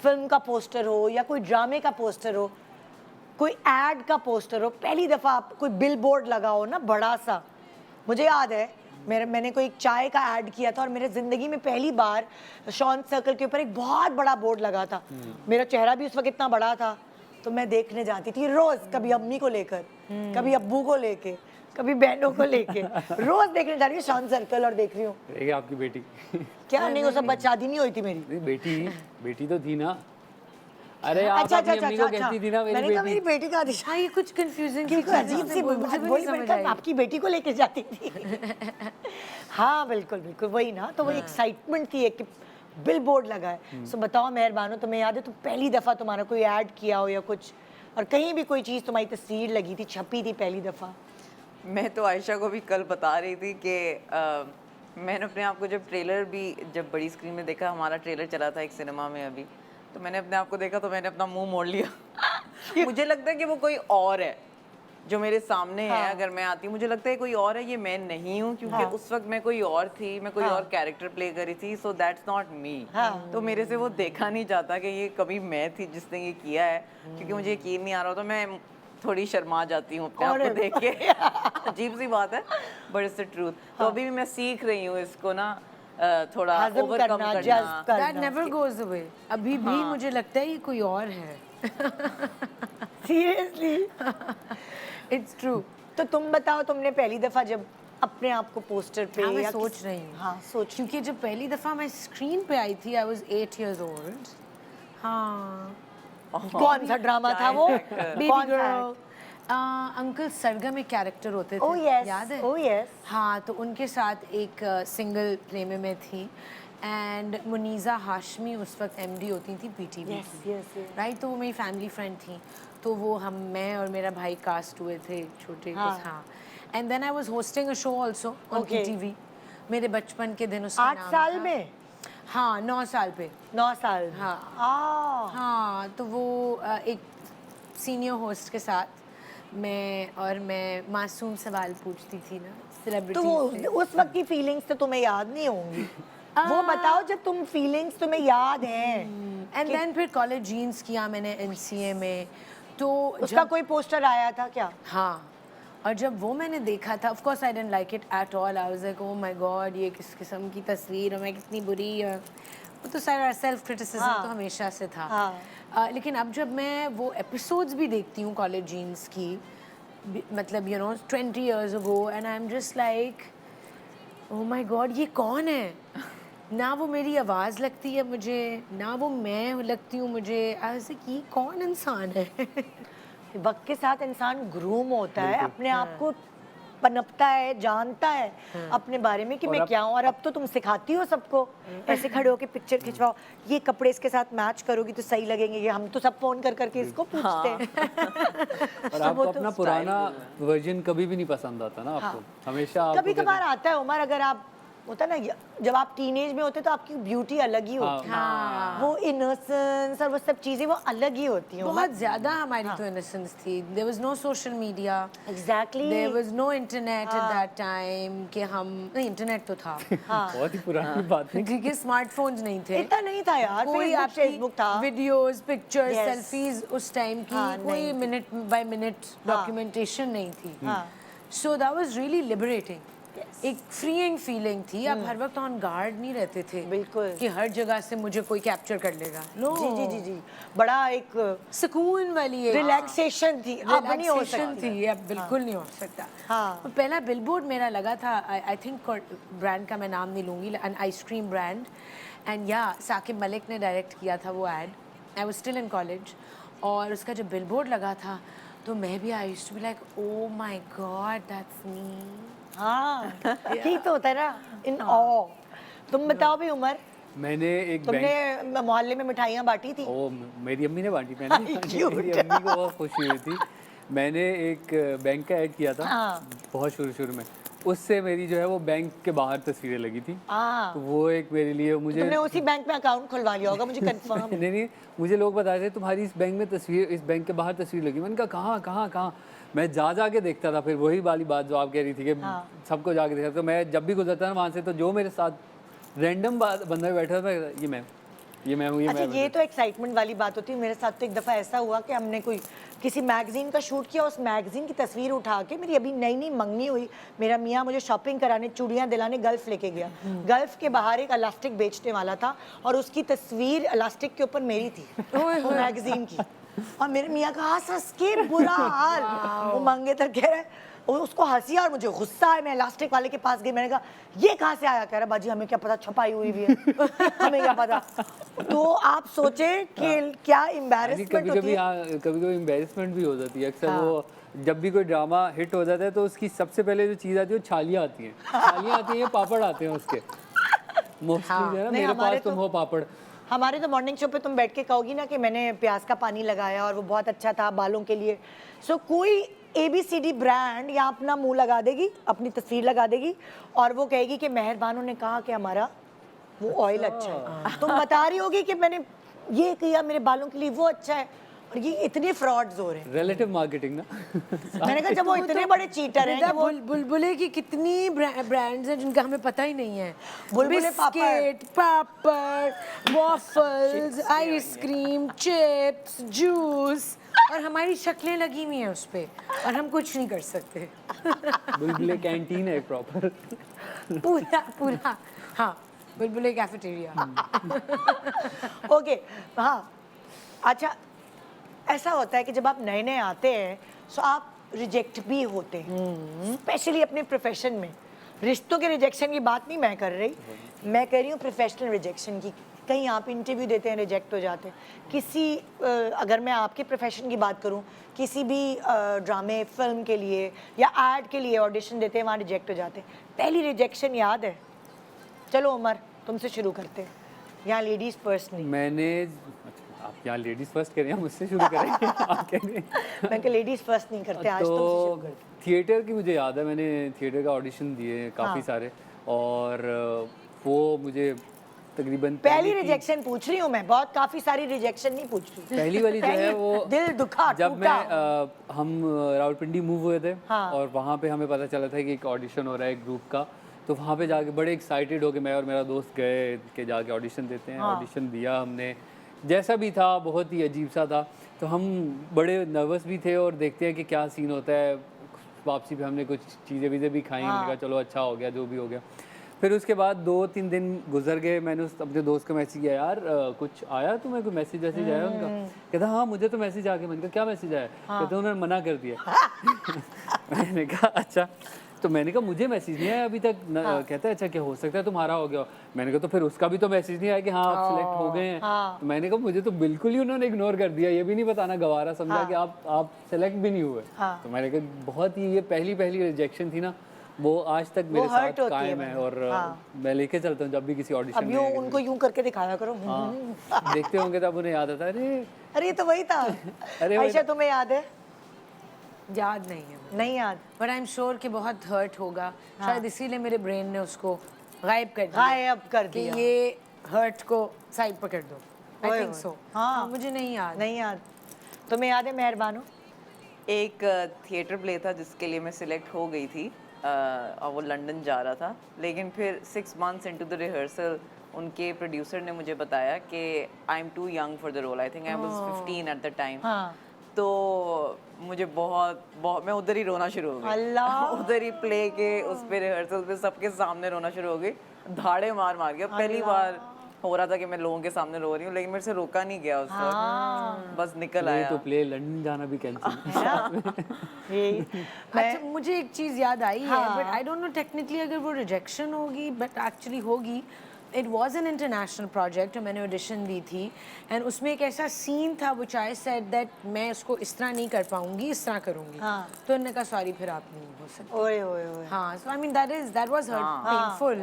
फिल्म का पोस्टर हो या कोई ड्रामे का पोस्टर हो, कोई एड का पोस्टर हो, पहली दफ़ा आप कोई बिल बोर्ड लगा हो ना बड़ा सा। मुझे याद है मैंने कोई चाय का ऐड किया था और मेरे ज़िंदगी में पहली बार शॉन सर्कल के ऊपर एक बहुत बड़ा बोर्ड लगा था। मेरा चेहरा भी उस वक्त इतना बड़ा था, तो मैं देखने जाती थी रोज़, कभी अम्मी को लेकर, कभी अब्बू को लेके, कभी बहनों को लेके, रोज़ देखने जा रही हूँ शॉन सर्कल और देख रही हूँ। ये आपकी बेटी क्या नहीं, वो सब शादी नहीं हुई थी मेरी। नहीं, बेटी तो थी ना। अरे आप अपनी अम्मी को कहती थी ना मैंने कहा मेरी मेरी बेटी का हाँ, ये कुछ कंफ्यूजिंग क्योंकि अजीब सी बात बोली, मैंने कहा आपकी बेटी को लेके जाती थी। हाँ बिल्कुल बिल्कुल वही ना, तो वही एक्साइटमेंट थी एक कि बिल बोर्ड लगा है। सो बताओ मेहरबानो, तुम्हें याद है तो पहली दफ़ा तुम्हारा कोई ऐड किया हो या कुछ, और कहीं भी कोई चीज़ तुम्हारी तस्वीर लगी थी, छपी थी पहली दफ़ा? मैं तो आयशा को भी कल बता रही थी कि मैंने अपने आप को जब बड़ी स्क्रीन में देखा, हमारा ट्रेलर चला था एक सिनेमा में अभी, तो मैंने अपने आप को देखा तो मैंने अपना मुंह मोड़ लिया। मुझे लगता है कि वो कोई और है जो मेरे सामने है। अगर मैं आती हूँ मुझे लगता है कोई और है, ये मैं नहीं हूँ, क्योंकि उस वक्त मैं कोई और थी, मैं कोई और कैरेक्टर प्ले करी थी। So that's not me. तो मेरे से वो देखा नहीं जाता कि ये कभी मैं थी जिसने ये किया है, क्योंकि मुझे यकीन नहीं आ रहा होता। मैं थोड़ी शर्मा जाती हूँ अपने आप को देख के। अजीब सी बात है, बट इट्स द ट्रूथ। तो अभी भी मैं सीख रही हूँ इसको ना थोड़ा हाज़िम ओवरकम करना, करना। जज़्ब करना। That never goes away. अभी भी मुझे लगता है ये कोई और है। सीरियसली? It's true. तो तुम बताओ, तुमने पहली दफ़ा जब अपने आप को पोस्टर पे हाँ, मैं या सोच रही हूँ। हाँ सोच, क्योंकि जब पहली दफ़ा मैं स्क्रीन पे आई थी, आई वाज 8 years old। हाँ, कौन सा ड्रामा था वो? बेबी कौन सा? गर्ल। अंकल सरगम एक कैरेक्टर होते थे, ओह यस, याद है? Oh yes. हाँ, तो उनके साथ एक सिंगल प्ले में मैं थी, एंड मुनीज़ा हाशमी उस वक्त MD होती थी PTV Yes, की, yes, yes. राइट? तो वो मेरी फैमिली फ्रेंड थी, तो वो मैं और मेरा भाई कास्ट हुए थे छोटे। हाँ, and then I was hosting a show also on Okay. PTV। मेरे बचपन के दिन उसका 8 नाम साल था- में? हाँ, 9 साल पे। 9 साल? हाँ। हाँ, तो वो एक सीनियर होस्ट के साथ मैं मासूम सवाल पूछती थी ना तो सेलिब्रिटी वो से। उस वक्त की फीलिंग्स तो तुम्हें याद नहीं होंगी। वो बताओ जब तुम फीलिंग्स तुम्हें याद हैं। एंड देन फिर कॉलेज जीन्स किया मैंने NCA में, तो उसका कोई पोस्टर आया था क्या? हाँ, और जब वो मैंने देखा था, of course I didn't like it at all. I was like, oh my God, ये किस किस्म की तस्वीर है, मैं कितनी बुरी वो तो सारा सेल्फ क्रिटिसिज्म तो हमेशा से था। लेकिन अब जब मैं वो एपिसोड्स भी देखती हूँ कॉलेज जीन्स की, मतलब 20 years ago, and I am just like oh my God, ये कौन है? ना वो मेरी आवाज़ लगती है मुझे, ना वो मैं लगती हूँ मुझे। ऐसे कि कौन इंसान है? वक्त के साथ इंसान ग्रूम होता है, अपने आप को पनपता है, जानता है अपने बारे में कि मैं क्या हूँ। और अब तो तुम सिखाती हो सबको, ऐसे खड़े होके पिक्चर खिंचवाओ, ये कपड़े इसके साथ मैच करोगी तो सही लगेंगे। ये हम तो सब फोन कर करके इसको पूछते हैं। और आपको अपना पुराना वर्जन कभी भी नहीं पसंद आता ना आपको, हमेशा आपको कभी कभार आता है उमर, अगर आप होता है ना, जब आप टीनेज में होते तो आपकी ब्यूटी अलग ही होती है, वो इनोसेंस और वो सब चीजें वो अलग ही होती हैं। बहुत ज़्यादा हमारी तो इनोसेंस थी। There was no social media, exactly, there was no internet at that time कि हम नहीं, इंटरनेट तो था बहुत ही पुरानी बात है। क्योंकि स्मार्टफोन्स नहीं थे, इतना नहीं था यार, कोई फेसबुक था, वीडियोस, पिक्चर्स, Yes. सेल्फीज उस टाइम की हाँ, कोई नहीं थी। मिनट बाय मिनट डॉक्यूमेंटेशन नहीं थी। So that was really liberating. एक फ्रीइंग फीलिंग थी। आप हर वक्त ऑन गार्ड नहीं रहते थे बिल्कुल, कि हर जगह से मुझे कोई कैप्चर कर लेगा। नो, जी जी जी जी, बड़ा एक सुकून वाली एक रिलैक्सेशन थी, अब नहीं हो relaxation सकती। थी, अब बिल्कुल नहीं हो सकता। हाँ। पहला बिलबोर्ड मेरा लगा था, आई थिंक ब्रांड का मैं नाम नहीं लूँगी, एन आइसक्रीम ब्रांड, एंड या साकिब मलिक ने डायरेक्ट किया था वो ad. I was still in college, और उसका जब बिलबोर्ड लगा था तो मैं भी I used to be like oh my God that's me. हाँ, ठीक तो होता है ना, इन ऑ। तुम बताओ भी उमर, मैंने एक तुमने मोहल्ले में मिठाइयाँ बांटी थी? ओ, मेरी अम्मी ने बांटी, मैंने नहीं बांटी, मेरी अम्मी को बहुत खुशी हुई थी। मैंने एक बैंक का ऐड किया था बहुत शुरू में, उससे मेरी जो है वो बैंक के बाहर तस्वीरें लगी थी। तो वो एक मेरे लिए, मुझे तुमने उसी बैंक में अकाउंट खुलवा लिया होगा, मुझे कंफर्म। नहीं, मुझे लोग बता रहे थे तुम्हारी इस बैंक में तस्वीर, इस बैंक के बाहर तस्वीर लगी। मैंने कहा कहाँ? मैं जा के देखता था। फिर वही वाली बात जो आप कह रही थी कि सबको जाके देखा, तो मैं जब भी गुजरता था वहाँ से, तो जो मेरे साथ रैंडम बंदा बैठा था, ये मैं हूँ, अच्छा, ये तो एक्साइटमेंट वाली बात होती है। मेरे साथ तो एक दफ़ा ऐसा हुआ कि हमने किसी मैगजीन का शूट किया, उस मैगजीन की तस्वीर उठा के, मेरी अभी नई मंगनी हुई, मेरा मियाँ मुझे शॉपिंग कराने, चूड़ियाँ दिलाने गल्फ लेके गया। गल्फ के बाहर एक इलास्टिक बेचने वाला था और उसकी तस्वीर इलास्टिक के ऊपर मेरी थी, वो मैगजीन की। और मेरे मियाँ का हंस के बुरा हाल, वो मंगेतर कह रहा है, उसको हंसी और मुझे गुस्सा है। मैं इलास्टिक वाले के पास गई, मैंने कहा ये कहाँ से आया? कह रहा बाजी हमें क्या पता, छपाई हुई है, हमें क्या पता। तो आप सोचे कि क्या एम्बैरेसमेंट होती है। कभी एम्बैरेसमेंट भी हो जाती है अक्सर। वो जब भी कोई ड्रामा हिट हो जाता है तो उसकी सबसे पहले जो चीज़ आती है वो छालियाँ आती हैं, पापड़ आते हैं उसके मोस्टली, जो है ना, मेरे पास तुम हो पापड़। हमारे तो मॉर्निंग शो पे तुम बैठ के कहोगी ना कि मैंने प्याज का पानी लगाया और वो बहुत अच्छा था बालों के लिए। सो कोई ABCD ब्रांड या अपना मुंह लगा देगी, अपनी तस्वीर लगा देगी और वो कहेगी कि मेहरबानों ने कहा कि हमारा वो ऑयल अच्छा है। तुम बता रही होगी कि मैंने ये किया मेरे बालों के लिए, वो अच्छा है। और ये इतने फ्रॉड्स हो रहे हैं, रिलेटिव मार्केटिंग ना। मैंने कहा जब वो इतने बड़े चीटर हैं कि वो बुलबुले की कितनी ब्रांड्स हैं जिनका हमें पता ही नहीं है। बुलबुले बिस्किट, पापड़, वॉफल्स, आइसक्रीम, चिप्स, जूस, और हमारी शक्लें लगी हुई हैं उस पे और हम कुछ नहीं कर सकते। बुलबुले कैंटीन है प्रॉपर, पूरा हाँ, बुलबुले कैफेटेरिया। ओके, हाँ। अच्छा, ऐसा होता है कि जब आप नए आते हैं तो आप रिजेक्ट भी होते हैं, स्पेशली अपने प्रोफेशन में। रिश्तों के रिजेक्शन की बात नहीं मैं कर रही, मैं कह रही हूँ प्रोफेशनल रिजेक्शन की। कहीं आप इंटरव्यू देते हैं, रिजेक्ट हो जाते हैं। किसी अगर मैं आपके प्रोफेशन की बात करूँ, किसी भी ड्रामे, फिल्म के लिए या एड के लिए ऑडिशन देते हैं, वहाँ रिजेक्ट हो जाते हैं। पहली रिजेक्शन याद है? चलो उमर, तुमसे शुरू करते हैं, यहाँ लेडीज़ फर्स्ट नहीं। मैंने, आप यहाँ लेडीज़ फर्स्ट करें या मुझसे शुरू करें? आप कह रहे हैं। मैं लेडीज़ फर्स्ट नहीं करते, आज तुमसे शुरू तो करते। थिएटर की मुझे याद है, मैंने थिएटर का ऑडिशन दिए काफ़ी सारे, और वो मुझे तकरीबन पहली रिजेक्शन पूछ रही हूँ मैं, बहुत काफ़ी सारी रिजेक्शन नहीं पूछ रही। पहली वाली जो है वो दिल दुखा, जब हम रावलपिंडी मूव हुए थे, और वहाँ पे हमें पता चला था कि एक ऑडिशन हो रहा है एक ग्रुप का। तो वहाँ पे जाके बड़े एक्साइटेड हो के मैं और मेरा दोस्त गए कि जाके ऑडिशन देते हैं। ऑडिशन दिया हमने, जैसा भी था बहुत ही अजीब सा था। तो हम बड़े नर्वस भी थे और देखते हैं कि क्या सीन होता है। वापसी पे हमने कुछ चीज़ें भी खाई, हमने कहा चलो अच्छा हो गया, जो भी हो गया। फिर उसके बाद 2-3 दिन गुजर गए, मैंने उस अपने दोस्त को मैसेज किया, यार कुछ आया तुम्हें, कोई मैसेज वैसेज आया उनका? कहता हाँ मुझे तो मैसेज आ गया। मैंने कहा क्या मैसेज आया? कहते उन्होंने मना कर दिया। मैंने कहा अच्छा, तो मैंने कहा मुझे मैसेज नहीं आया अभी तक। कहता है अच्छा क्या हो सकता है तुम्हारा हो गया। मैंने कहा तो फिर उसका भी तो मैसेज नहीं आया कि हाँ आप सिलेक्ट हो गए हैं। तो मैंने कहा मुझे तो बिल्कुल ही उन्होंने इग्नोर कर दिया, ये भी नहीं बताना गवारा समझा कि आप सेलेक्ट भी नहीं हुए। तो मैंने कहा बहुत ही ये पहली रिजेक्शन थी ना, वो आज तक मेरे साथ कायम है और मैं लेके चलता हूँ जब भी किसी ऑडिशन अब यूं उनको यूं करके दिखाया करो। देखते होंगे तब उन्हें याद आता है अरे तो वही था। आयशा तुम्हें याद है? याद नहीं है, नहीं याद, बट आई एम श्योर कि बहुत हर्ट होगा। शायद इसीलिए मेरे ब्रेन ने उसको गायब कर दिया, गायब कर कि दिया। ये हर्ट को साइड पर कर दो। I think so. हाँ मुझे नहीं याद। नहीं याद। तुम्हें याद है मेहरबानो? एक थिएटर प्ले था जिसके लिए मैं सिलेक्ट हो गई थी और वो लंदन जा रहा था, लेकिन फिर 6 months इनटू द रिहर्सल उनके प्रोड्यूसर ने मुझे बताया कि I am too young for the role. I think I was 15 at the time. तो मुझे बहुत मैं उधर ही रोना शुरू हो गई। अल्लाह। उधर ही प्ले के उस पे रिहर्सल पे सबके सामने रोना शुरू हो गई, धाड़े मार गया। पहली बार हो रहा था कि मैं लोगों के सामने रो रही हूँ, लेकिन मेरे से रोका नहीं गया उस वक्त, बस निकल आया। तो प्ले लंदन जाना भी कैंसिल। अच्छा मुझे एक चीज़ याद आई है, but I don't know technically अगर वो रिजेक्शन होगी, बट एक्चुअली होगी। It was an international project, मैंने ऑडिशन दी थी एंड उसमें एक ऐसा सीन था विच आई सेड दैट मैं उसको इस तरह नहीं कर पाऊंगी, इस तरह करूंगी। तो उन्होंने कहा सॉरी फिर आप नहीं हो सकते। ओए ओए ओए। हाँ, so I mean that was hurt painful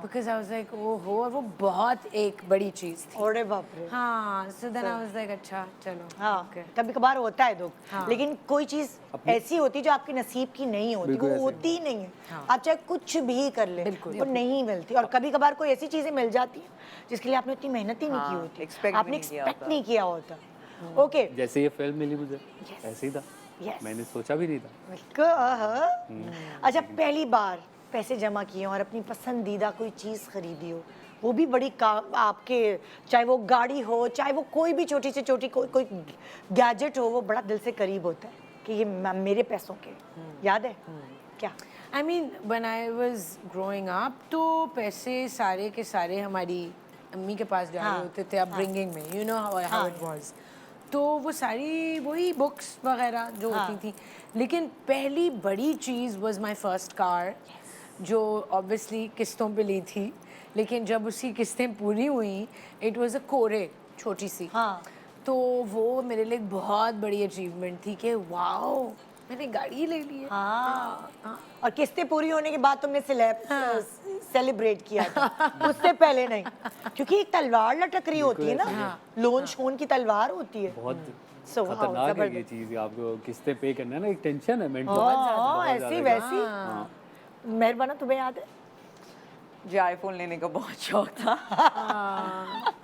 because I was like ओहो, और वो बहुत एक बड़ी चीज़ थी। ओरे बाप रे। हाँ, so then I was like अच्छा चलो। हाँ कभी कभार होता है दुख, लेकिन कोई चीज ऐसी होती जो आपके नसीब की नहीं होती, वो होती ही नहीं है। आप चाहे कुछ भी कर ले वो नहीं मिलती। और कभी कभार कोई ऐसी चीजें मिल जाती हैं जिसके लिए आपने उतनी मेहनत ही नहीं की होती, आपने एक्सपेक्ट नहीं किया होता। ओके, जैसे ये फिल्म मिली मुझे ऐसे ही था, मैंने सोचा भी नहीं था। अच्छा पहली बार पैसे जमा किए और अपनी पसंदीदा कोई चीज खरीदी हो, वो भी बड़ी आपके, चाहे वो गाड़ी हो, चाहे वो कोई भी छोटी से छोटी कोई गैजेट हो, वो बड़ा दिल से करीब होता है कि ये मेरे पैसों के। याद है क्या? I mean when I was growing up तो पैसे सारे के सारे हमारी अम्मी के पास जा रहे होते थे अपब्रिंगिंग में, you know how it was. तो वो सारी वही बुक्स वगैरह जो होती थी, लेकिन पहली बड़ी चीज़ वाज माय फर्स्ट कार, जो ऑब्वियसली किस्तों पे ली थी, लेकिन जब उसकी किस्तें पूरी हुई इट वाज अ कोरे छोटी सी। तो वो मेरे लिए बहुत बड़ी अचीवमेंट थी कि वाओ मैंने गाड़ी ले ली है। और किस्तें पूरी होने के बाद तुमने सेलिब्रेट किया था, उससे पहले नहीं, क्योंकि एक तलवार लटक रही होती है ना, लोन शोन की तलवार होती है। बहुत खतरनाक है ये चीज़, आपको किस्तें पे करना है ना, एक टेंशन है मेंटल। ऐसी वैसी। मेहरबाना तुम्हें याद है? मुझे आईफोन लेने का बहुत शौक था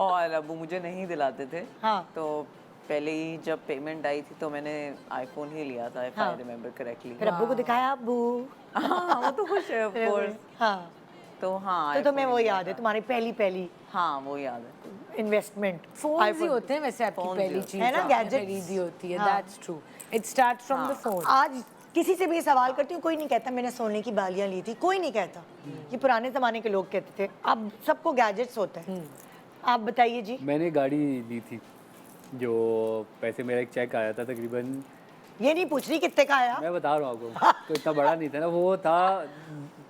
और अबू मुझे नहीं दिलाते थे। तो पहले ही जब पेमेंट आई थी तो मैंने आईफोन ही लिया था, इफ आई रिमेम्बर करेक्टली। फिर अब्बू को दिखाया? अब्बू वो तो खुश है ऑफ कोर्स। तो हाँ, तो तुम्हें वो याद है, तुम्हारी पहली हाँ वो याद है। इन्वेस्टमेंट फोन ही होते हैं वैसे, आपकी पहली चीज है ना, गैजेट खरीदी होती है। That's true, it starts from the phone. आज किसी से भी ये सवाल करती हूँ, कोई नहीं कहता मैंने सोने की बालियां ली थी, कोई नहीं कहता। ये पुराने जमाने के लोग कहते थे, अब सबको गैजेट्स होता है। आप बताइए जी। मैंने गाड़ी ली थी, जो पैसे मेरा एक चेक आया था तकरीबन, ये नहीं पूछ रही कितने का आया, मैं बता रहा हूँ आपको, तो इतना बड़ा नहीं था ना, वो था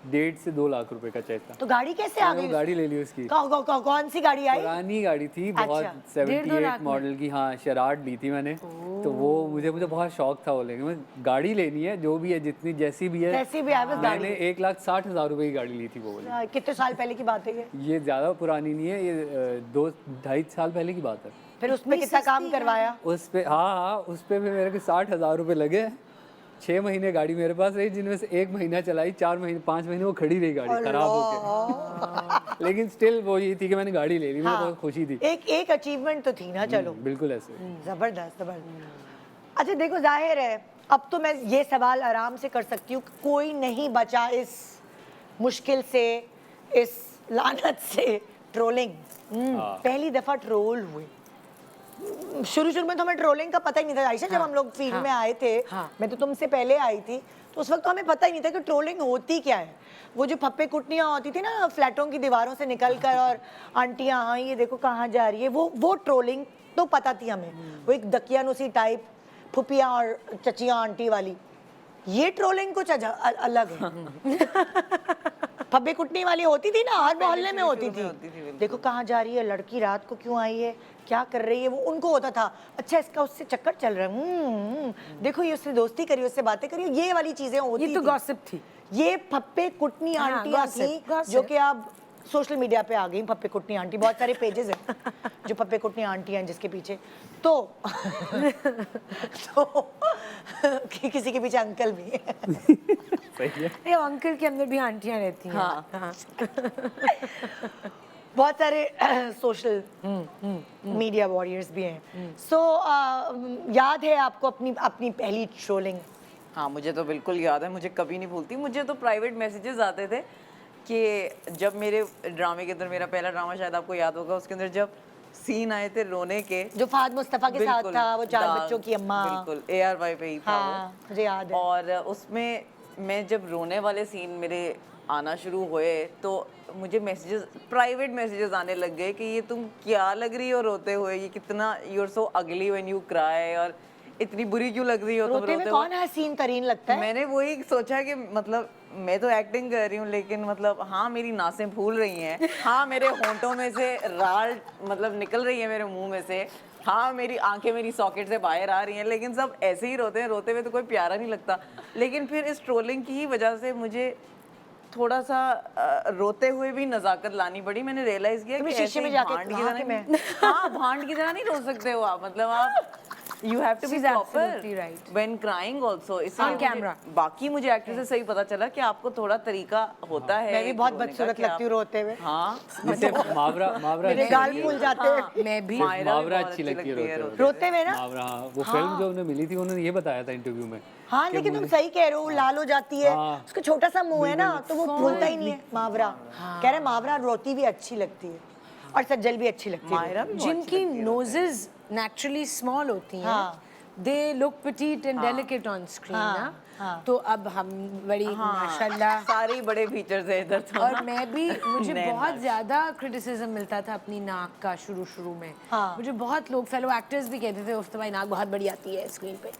1.5 से 2 लाख रुपए का चेक था। तो गाड़ी कैसे आ गई? गाड़ी ले ली उसकी। कौन सी गाड़ी आई? पुरानी गाड़ी थी बहुत, 78 मॉडल की। हाँ, शराट ली थी मैंने। तो वो मुझे बहुत शौक था वो लेने में, गाड़ी लेनी है जो भी है, जितनी जैसी भी है, जैसी भी है बस गाड़ी। मैंने 1,60,000 रुपए की गाड़ी ली थी वो वाली। कितने साल पहले की बात है ये ज़्यादा पुरानी नहीं है, ये 2-2.5 साल पहले की बात है। फिर उसमें कितना काम करवाया? उस पे हाँ, उस पे भी मेरे को 60,000 रुपए लगे। 6 महीने गाड़ी मेरे पास रही, जिनमें से 1 महीना चलाई, 5 महीने वो खड़ी रही गाड़ी खराब होके। लेकिन स्टिल वो ये थी कि मैंने गाड़ी ले ली, मुझे बहुत खुशी थी। एक अचीवमेंट तो थी ना। चलो बिल्कुल ऐसे। जबरदस्त। अच्छा देखो, जाहिर है अब तो मैं ये सवाल आराम से कर सकती हूँ, कोई नहीं बचा इस मुश्किल से, इस लानत से, ट्रोलिंग। पहली दफा ट्रोल हुए, शुरू में तो हमें ट्रोलिंग का पता ही नहीं था आयशा। जब हम लोग फील्ड में आए थे, मैं तो तुमसे पहले आई थी, तो उस वक्त तो हमें पता ही नहीं था कि ट्रोलिंग होती क्या है। वो जो फप्पे कुटनियाँ होती थी ना फ्लैटों की दीवारों से निकल कर, और आंटियाँ हाँ ये देखो कहाँ जा रही है, वो ट्रोलिंग तो पता थी हमें। वो एक दकियानुसी टाइप फुपियाँ और चचियाँ आंटी वाली, ये ट्रोलिंग कुछ अलग है। फब्बे कुटनी वाली होती थी ना, हर मोहल्ले में होती थी। देखो कहाँ जा रही है लड़की, रात को क्यों आई है, क्या कर रही है, वो उनको होता था। अच्छा इसका उससे चक्कर चल रहा है, देखो ये उससे दोस्ती करी, उससे बातें करी, ये वाली चीजें होती ये तो गॉसिप थी। ये फप्पे कुटनी आंटियां थी जो कि अब सोशल मीडिया पे आ गई। फप्पे कुटनी आंटी, बहुत सारे पेजेस हैं जो फप्पे कुटनी आंटी हैं जिसके पीछे तो किसी के पीछे अंकल भी है। सही है। ये अंकल के अंदर भी आंटियां रहती हैं। हाँ। बहुत सारे सोशल मीडिया वॉरियर्स भी हैं। सो याद है आपको अपनी पहली ट्रोलिंग? हाँ, मुझे तो बिल्कुल याद है, मुझे कभी नहीं भूलती। मुझे तो प्राइवेट मैसेजेस आते थे कि जब मेरे ड्रामे के अंदर, मेरा पहला ड्रामा शायद आपको याद होगा, उसके अंदर जब सीन आए थे रोने के, जो फाद मुस्तफा के साथ बिल्कुल, था, वो 4 दाग, बच्चों की अम्मा, बिल्कुल ARY पे ही था हाँ, मुझे याद है। और उसमें मैं जब रोने वाले सीन मेरे आना शुरू हुए तो मुझे मैसेजेस, प्राइवेट मैसेजेस आने लग गए कि ये तुम क्या लग रही हो रोते हुए, ये कितना यू आर सो अगली व्हेन यू क्राई, और इतनी बुरी क्यों लग रही हो तुम रोते में रोते कौन हसीन तरीन लगता है? मैंने वही सोचा कि मतलब मैं तो एक्टिंग कर रही हूँ, लेकिन मतलब हाँ मेरी नासें फूल रही हैं, हाँ मेरे होंठों में से राल मतलब निकल रही है मेरे मुंह में से, हाँ मेरी आंखें मेरी सॉकेट से बाहर आ रही हैं, लेकिन सब ऐसे ही रोते हैं। रोते हुए तो कोई प्यारा नहीं लगता। लेकिन फिर इस ट्रोलिंग की ही वजह से मुझे थोड़ा सा रोते हुए भी नजाकत लानी पड़ी। मैंने रियलाइज किया कि शीशे में जाके कहा कि मैं हाँ भांड की तरह नहीं रो सकते हो आप, मतलब आप you have to be She's proper absolutely right. when crying also. On camera. बाकी मुझे एक्टर से सही पता चला कि आपको थोड़ा तरीका होता है। मैं भी बहुत रोने का बदसूरत कि लगती हूँ आप- रोते हुए। हाँ जैसे मावरा मेरे गाल फूल जाते हैं मैं भी मायरा भी मावरा बहुत अच्छी लगती है रोते हुए। रोते हुए ना। मावरा, हाँ, वो फिल्म जो उन्हें मिली थी उन्होंने ये बताया था इंटरव्यू में। हाँ लेकिन तुम सही कह रहे हो, लाल हो जाती है, हाँ। उसका छोटा सा मुंह है ना, तो वो भूलता ही नहीं है। मावरा कह रहे मावरा रोती भी अच्छी लगती है और सज्जल भी अच्छी लगती है। मायरा भी बहुत अच्छी जिनकी लगती है। नोजेस नेचुरली स्मॉल होती हैं, हाँ। They look petite and delicate on screen ना। हाँ। तो अब हम बड़ी माशाल्लाह, सारे ही बड़े फीचर्स है इधर तो। और मैं भी, मुझे नैन बहुत नाच। ज़्यादा क्रिटिसिज्म मिलता था अपनी नाक का शुरू में। हाँ। मुझे बहुत लोग, फेलो एक्टर्स भी कहते थे उफ तुम्हारी नाक बहुत बड़ी आती है स्क्रीन पे।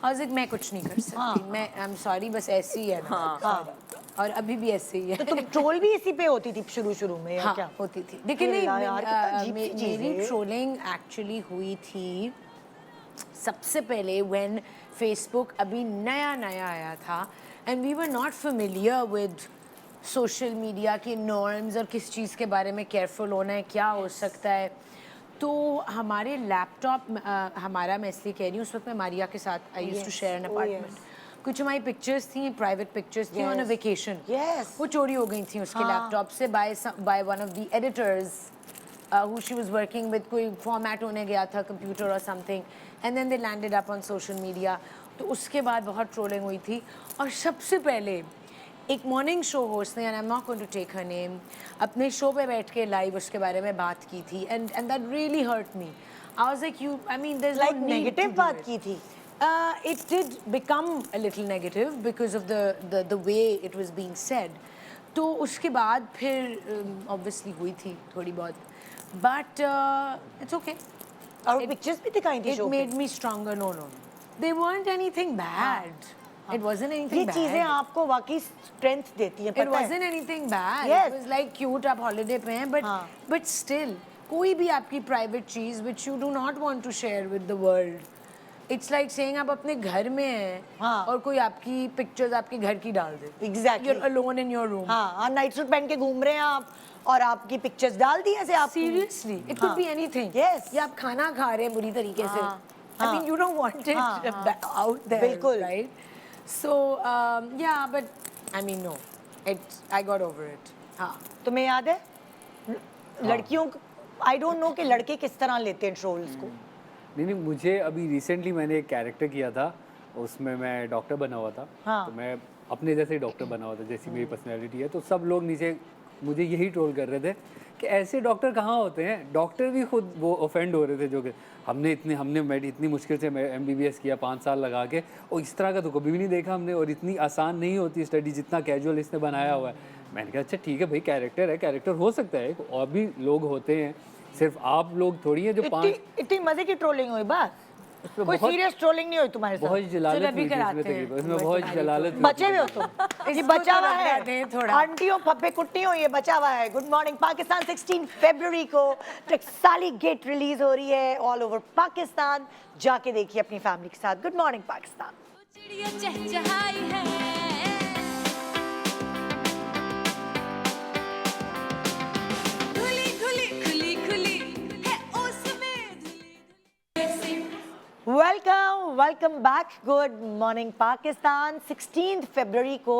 और मैं कुछ नहीं कर सकती, मैं आई एम सॉरी, बस ऐसी ही है ना। और अभी भी ऐसे ही तो है। तुम ट्रोल भी इसी पे होती थी शुरू में या हाँ, क्या? होती थी। लेकिन नहीं, अल्लाह यार, कितना अजीब सी चीज़ मेरी है। ट्रोलिंग एक्चुअली हुई थी सबसे पहले व्हेन फेसबुक अभी नया आया था and we were not familiar with social media के नॉर्म्स और किस चीज़ के बारे में केयरफुल होना है, क्या हो सकता है। तो हमारे लैपटॉप, हमारा, मैं इसलिए कह रही हूँ, उस वक्त मैं मारिया के साथ I used to share an apartment. कुछ हमारी पिक्चर्स थी, प्राइवेट पिक्चर्स थी ऑन अ वेकेशन। Yes. वो चोरी हो गई थी उसके लैपटॉप से by one of the editors who she was working with, कोई फॉर्मेट होने गया था कंप्यूटर और something, and then they landed up on social media. तो उसके बाद बहुत ट्रोलिंग हुई थी। और सबसे पहले एक मॉर्निंग शो होस्ट ने, and I am not going to take her name, अपने शो पे बैठ के लाइव उसके बारे में बात की थी, and that really hurt me. I was like, you, I mean there is like negative बात की थी। It did become a little negative because of the way it was being said. तो उसके बाद फिर obviously हुई थी थोड़ी बहुत, but it's okay. और पिक्चर्स भी दिखाई थी It शो पे। made me stronger. No. They weren't anything bad. It wasn't ये anything चीजें bad. आपको वाकई स्ट्रेंथ देती हैं, It पता है? wasn't anything bad. Yes. It was like cute, आप holiday पे हैं, but still कोई भी आपकी private चीज which you do not want to share with the world. It's like saying आप अपने घर में हैं हाँ। और कोई आपकी पिक्चर्स आपके घर की डाल दे। Exactly. You're alone in your room. हाँ, नाइट सूट पहन के घूम रहे हैं आप और आपकी पिक्चर्स डाल दी ऐसे आप। Seriously, it could हाँ। be anything. Yes. या आप खाना खा रहे हैं बुरी तरीके से। हाँ। I mean, you don't want it हाँ। out there, बिल्कुल। right? So yeah, but I mean no, I got over it. हाँ। तुम्हें याद है लड़कियों को, आई डोंट नो कि लड़के किस तरह लेते हैं ट्रोल्स को। नहीं, मुझे अभी रिसेंटली मैंने एक कैरेक्टर किया था, उसमें मैं डॉक्टर बना हुआ था। हाँ। तो मैं अपने जैसे ही डॉक्टर बना हुआ था, जैसी मेरी पर्सनैलिटी है, तो सब लोग नीचे मुझे यही ट्रोल कर रहे थे कि ऐसे डॉक्टर कहाँ होते हैं। डॉक्टर भी खुद वो ऑफेंड हो रहे थे, जो कि हमने इतनी मुश्किल से MBBS किया 5 साल लगा के, और इस तरह का तो कभी भी नहीं देखा हमने, और इतनी आसान नहीं होती स्टडी जितना कैजुअल इसने बनाया हुआ है। मैंने कहा अच्छा ठीक है भाई, कैरेक्टर है, कैरेक्टर हो सकता है, और भी लोग होते हैं, सिर्फ आप लोग थोड़ी हैं जो इतनी मजे की ट्रोलिंग हुई बस, कोई सीरियस ट्रोलिंग नहीं हुई तुम्हारे साथ? बहुत जलालत हुई थी इसमें तकरीबन, इसमें बहुत जलालत हुई बचे हुए हो तुम, ये बचा हुआ है थोड़ा। आंटियों फप्पे कुट्टियों, ये बचा हुआ है। गुड मॉर्निंग पाकिस्तान 16 फरवरी को टकसाली गेट रिलीज हो रही है ऑल ओवर पाकिस्तान, जाके देखिए अपनी फैमिली के साथ। Good morning Pakistan. चिड़िया चहचहाई है, धुली धुली खुली खुली है उसमें धुली। Welcome back. Good morning Pakistan. 16 फरवरी को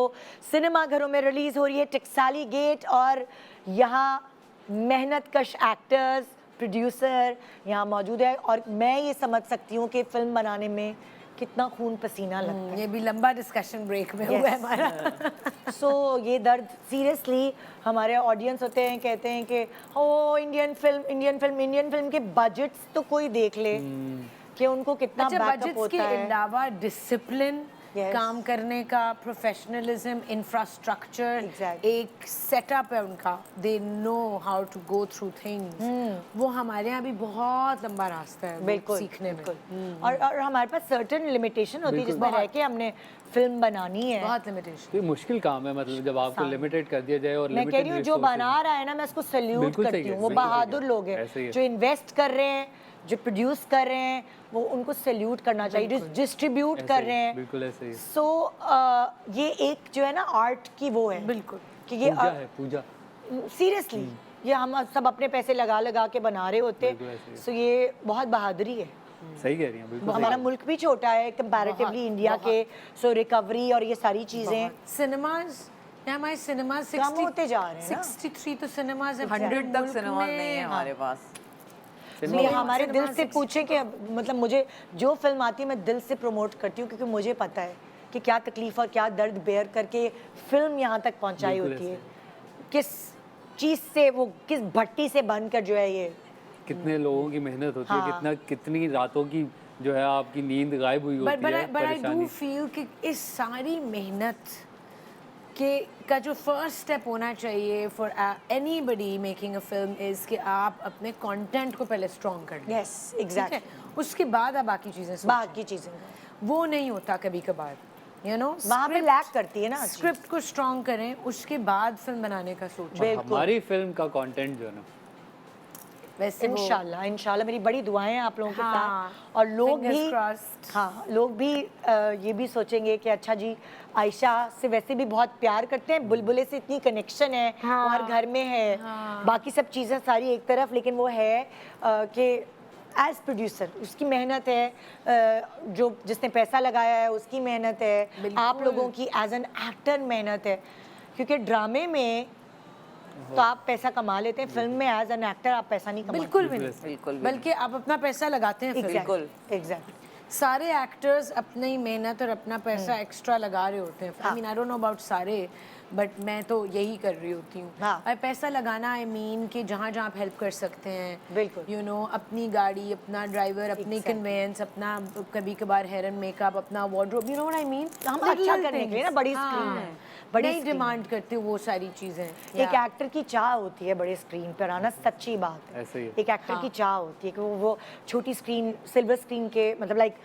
सिनेमा घरों में रिलीज हो रही है टकसाली गेट, और यहाँ मेहनतकश एक्टर्स, प्रोड्यूसर यहाँ मौजूद है, और मैं ये समझ सकती हूँ कि फिल्म बनाने में कितना खून पसीना लगता है। ये भी लंबा डिस्कशन ब्रेक में हुआ है हमारा। सो ये दर्द सीरियसली हमारे ऑडियंस होते हैं, कहते हैं कि ओ इंडियन फिल्म के बजट्स तो कोई देख ले कि उनको कितना अच्छा, बैकअप बजट्स के होता है। अलावा डिसिप्लिन, Yes. काम करने का प्रोफेशनलिज्म, इंफ्रास्ट्रक्चर, Exactly. एक सेटअप है उनका, they know how to go through things. वो हमारे यहाँ भी बहुत लंबा रास्ता है वो बिल्कुल सीखने में। बिल्कुल। और हमारे पास सर्टेन लिमिटेशन होती है जिसमें रह के हमने फिल्म बनानी है। बहुत लिमिटेशन। ये मुश्किल काम है, मतलब जब आपको लिमिटेड कर दिया जाए, और मैं कह रही हूँ जो बना रहा है ना, मैं उसको सैल्यूट बिल्कुल सही करती है, हूँ। वो बिल्कुल सही है। बहादुर लोग ऐसे ही हैं है। जो इन्वेस्ट कर रहे हैं, जो प्रोड्यूस कर रहे हैं, वो उनको सैल्यूट करना चाहिए, जो डिस्ट्रीब्यूट कर रहे हैं। बिल्कुल ऐसे ही। सो ये एक जो है ना आर्ट की वो है बिल्कुल कि ये पूजा है, पूजा। सीरियसली ये हम सब अपने पैसे लगा के बना रहे होते बिल्कुल ऐसे ही। सो ये बहुत बहादुरी है। सही कह रही हैं, बिल्कुल हमारा मुल्क भी छोटा है कंपैरेटिवली इंडिया के, सो रिकवरी और ये सारी चीजें सिनेमाज, हमारे सिनेमाज कम होते जा रहे हैं ना। 63 तो सिनेमाज 100 तक सिनेमा नहीं है हमारे पास। इसलिए हमारे दिल से पूछे कि मतलब मुझे जो फिल्म आती है मैं दिल से प्रमोट करती हूँ, क्योंकि मुझे पता है कि क्या तकलीफ और क्या दर्द बेयर करके फिल्म यहाँ तक पहुँचाई बिल्कुल होती है, ऐसे। किस चीज़ से, वो किस भट्टी से बनकर जो है ये कितने लोगों की मेहनत होती हाँ। है, कितनी रातों की जो है आपकी नींद गायब हुई होती है, बट आई डू परेशानी। फील कि इस सारी मेहनत के का जो फर्स्ट स्टेप होना चाहिए for anybody making a film is कि आप अपने कंटेंट को पहले स्ट्रॉन्ग कर लें। यस एग्जैक्टली, उसके बाद आप बाकी चीजें सोचें। बाकी चीज़ें वो नहीं होता कभी कभार, यू नो। वहाँ पे लैक करती है ना चीज़। स्क्रिप्ट को स्ट्रॉन्ग करें, उसके बाद फिल्म बनाने का सोचें। बिल्कुल। हमारी फिल्म का कंटेंट जो है ना, वैसे वो- इंशाल्लाह इंशाल्लाह मेरी बड़ी दुआएं हैं आप लोगों के हाँ, साथ, और लोग fingers भी crossed। हाँ लोग भी ये भी सोचेंगे कि अच्छा जी आयशा से वैसे भी बहुत प्यार करते हैं, बुलबुले से इतनी कनेक्शन है, हाँ, और घर में है, बाकी सब चीज़ें सारी एक तरफ, लेकिन वो है कि एज प्रोड्यूसर उसकी मेहनत है, जो जिसने पैसा लगाया है उसकी मेहनत है, आप लोगों की एज एन एक्टर मेहनत है, क्योंकि ड्रामे में तो आप पैसा कमा लेते हैं, फिल्म में एज एन एक्टर आप पैसा नहीं कमाते। बिल्कुल भी बिल्कुल नहीं, बिल्कुल भी बल्कि आप अपना पैसा लगाते हैं फिल्म। बिल्कुल। एग्जैक्टली सारे एक्टर्स अपनी मेहनत और अपना पैसा एक्स्ट्रा लगा रहे होते हैं। I mean I don't know about सारे, बट मैं तो यही कर रही होती हूँ। हाँ। और पैसा लगाना आई मीन कि जहाँ जहाँ आप हेल्प कर सकते हैं, बिल्कुल। यू नो, अपनी गाड़ी, अपना ड्राइवर, अपनी Exactly. कन्वेंस, अपना कभी कभार हेयर एंड मेकअप, अपना wardrobe, you know what I mean. हम अच्छा करने के लिए ना, बड़ी स्क्रीन है, बड़ी नहीं स्क्रीन। डिमांड करते वो सारी चीज़ें। एक एक्टर की चाह होती है बड़े स्क्रीन पर आना, सच्ची बात है। ऐसे ही है। एक एक्टर की चाह होती है कि वो छोटी स्क्रीन, सिल्वर स्क्रीन के मतलब लाइक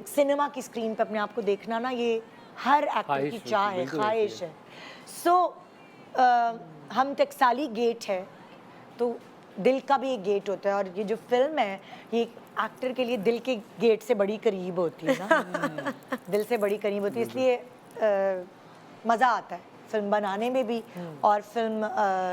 सिनेमा की स्क्रीन पर अपने आप को देखना ना, ये हर एक्टर ख्वाहिश की होती चाह है, है, बिल्कुल ख्वाहिश ऐसे है। सो हम टकसाली गेट है तो दिल का भी एक गेट होता है, और ये जो फिल्म है ये एक्टर के लिए दिल के गेट से बड़ी करीब होती है ना, दिल से बड़ी करीब होती है, इसलिए मज़ा आता है फिल्म बनाने में भी और फिल्म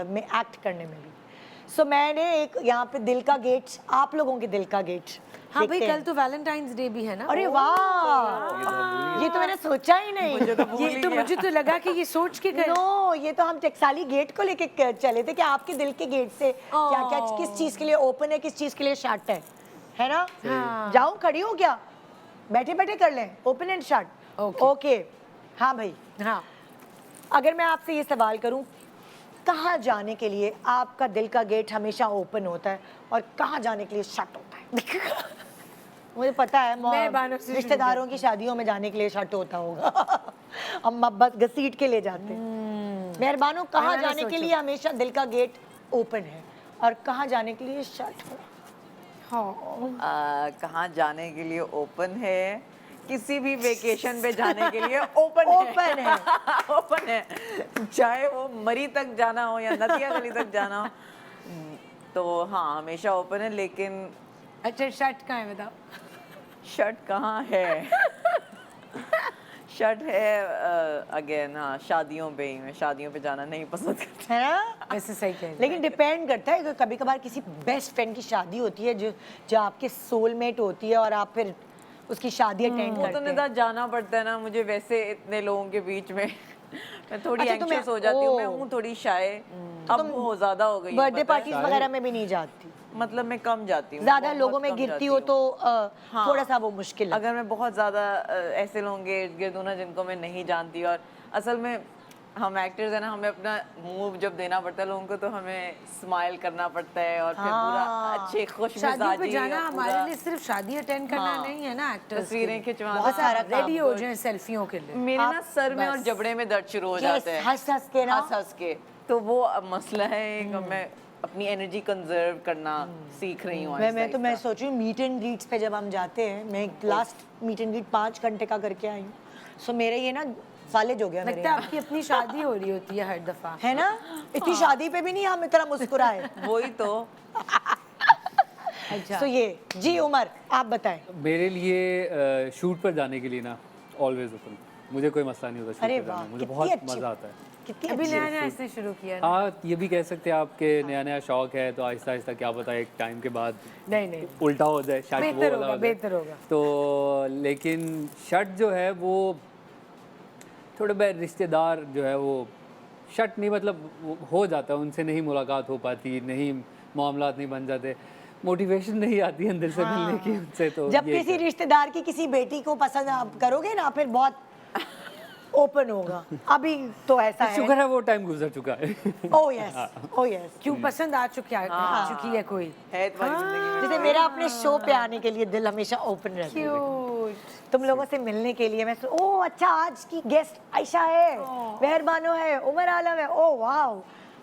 में एक्ट करने में भी। सो मैंने एक यहाँ पे दिल का गेट, आप लोगों के दिल का गेट हाँ भाई, देखते कल हैं। तो वैलेंटाइंस डे भी है ना। अरे वाह, ये तो मैंने सोचा ही नहीं। ये तो मुझे तो लगा कि ये सोच के गए। नो, ये तो हम टकसाली गेट को लेके चले थे कि आपके दिल के गेट से क्या क्या किस चीज के लिए ओपन है, किस चीज के लिए शट है ना। जाऊं, खड़ी हो क्या, बैठे बैठे कर लें ओपन एंड शट। ओके हाँ भाई, हाँ, अगर मैं आपसे ये सवाल करूं कहाँ जाने के लिए आपका दिल का गेट हमेशा ओपन होता है और कहाँ जाने के लिए शट होता है? मुझे पता है मैं बानो से शुरू रिश्तेदारों की शादियों में जाने के लिए शट होता होगा। अम्मा बस घसीट के ले जाते हैं। मेहरबानों, कहाँ मैंने जाने के सोचा। लिए हमेशा दिल का गेट ओपन है और कहाँ जाने के लिए शट है? कहाँ जाने के लिए ओपन है? किसी भी वेकेशन पे जाने के लिए ओपन ओपन है। ओपन है, चाहे वो मरी तक जाना हो या नदिया गली तक जाना हो, तो हाँ हमेशा ओपन है। लेकिन अच्छा, शर्ट कहाँ है बताओ? शर्ट कहाँ है? शर्ट है अगेन, हाँ शादियों पे ही। मैं शादियों पे जाना नहीं पसंद करती। है ना? वैसे सही कह रही हो। लेकिन डिपेंड करता है, कभी कभार किसी बेस्ट फ्रेंड की शादी होती है जो जो आपके सोलमेट होती है और आप फिर उसकी शादी अटेंड वो तो करते हैं। निदा जाना पड़ता है ना मुझे, वैसे इतने लोगों के बीच में मैं थोड़ी अच्छा, तुम्हें- एंग्शियस हो जाती हूँ। मैं ओह। हूँ थोड़ी शाय, अब वो ज्यादा हो गई है, बर्थडे पता है? पार्टीज वगैरह में भी नहीं जाती, मतलब मैं कम जाती हूँ, ज्यादा बहुत लोगों में कम गिरती जाती हो हूँ। तो हाँ। थोड़ा सा वो मुश्किल है। अगर मैं बहुत ज़्यादा ऐसे लोगों के इर्द गिर्द हूँ ना जिनको मैं नहीं जानती, और असल में हम एक्टर्स हैं ना, हमें अपना मुंह जब देना पड़ता है लोगों को तो हमें स्माइल करना पड़ता है और फिर पूरा अच्छे खुश शादियों पे मिजाजी जाना और हमारे पूरा लिए सिर्फ शादी अटेंड करना हाँ। नहीं है ना, एक्टर्स तस्वीरें खिंचवाना, बहुत सारा काम रेडी हो जाए सेल्फियों के लिए। मेरे ना सर में और बस। जबड़े में दर्द शुरू हो Yes, जाता है हंस हंस के ना। हंस हंस के। तो वो अब मसला है एक, अब मैं अपनी एनर्जी कंजर्व करना सीख रही हूँ मैं तो मैं आहिस्ता-आहिस्ता। सोच रही हूँ मीट एंड ग्रीट्स पे जब हम जाते हैं, मैं लास्ट मीट एंड ग्रीट 5 घंटे का करके आई हूँ, सो मेरे ये ना फालिज हो गया मेरे लगता है यहाँ। आपकी अपनी शादी हो रही होती है हर दफा। है ना? इतनी शादी पे भी नहीं हम इतना मुस्कुराए। वही तो। अच्छा, सो ये जी उमर, आप बताएं। मेरे लिए शूट पर जाने के लिए ना ऑलवेज ओपन, मुझे कोई मसला नहीं होता शूट अरे पर वाह, जाने में, मुझे कितनी बहुत अच्छी- मज़ा आता है। कितनी अभी अच्छी नया नया ऐसे शुरू किया ना। हाँ, ये भी कह सकते हैं आपके नया नया शौक है तो आहिस्ता आहिस्ता क्या पता एक टाइम के बाद नहीं नहीं, उल्टा हो जाए, शायद वो बेहतर वाला होगा, हो जाए। बेहतर होगा। तो लेकिन शट जो है वो थोड़े बहुत रिश्तेदार जो है वो शट नहीं, मतलब वो हो जाता है, उनसे नहीं मुलाकात हो पाती, नहीं मामलात नहीं बन जाते, मोटिवेशन नहीं आती अंदर से मिलने की उनसे। तो जब ये किसी क्या- रिश्तेदार की किसी बेटी को पसंद आप करोगे ना, फिर बहुत ओपन होगा। अभी तो ऐसा है। शुक्र है वो टाइम गुजर चुका है। Oh yes, oh yes. क्यों पसंद आ चुकी है कोई? है तुम्हारी जिंदगी में। जैसे मेरा अपने शो पे आने के लिए दिल हमेशा ओपन रहता है। क्यूट। तुम लोगों से मिलने के लिए मैं ओह अच्छा, आज की गेस्ट आयशा है, मेहरबानो है, उमर आलम है, ओह वाओ,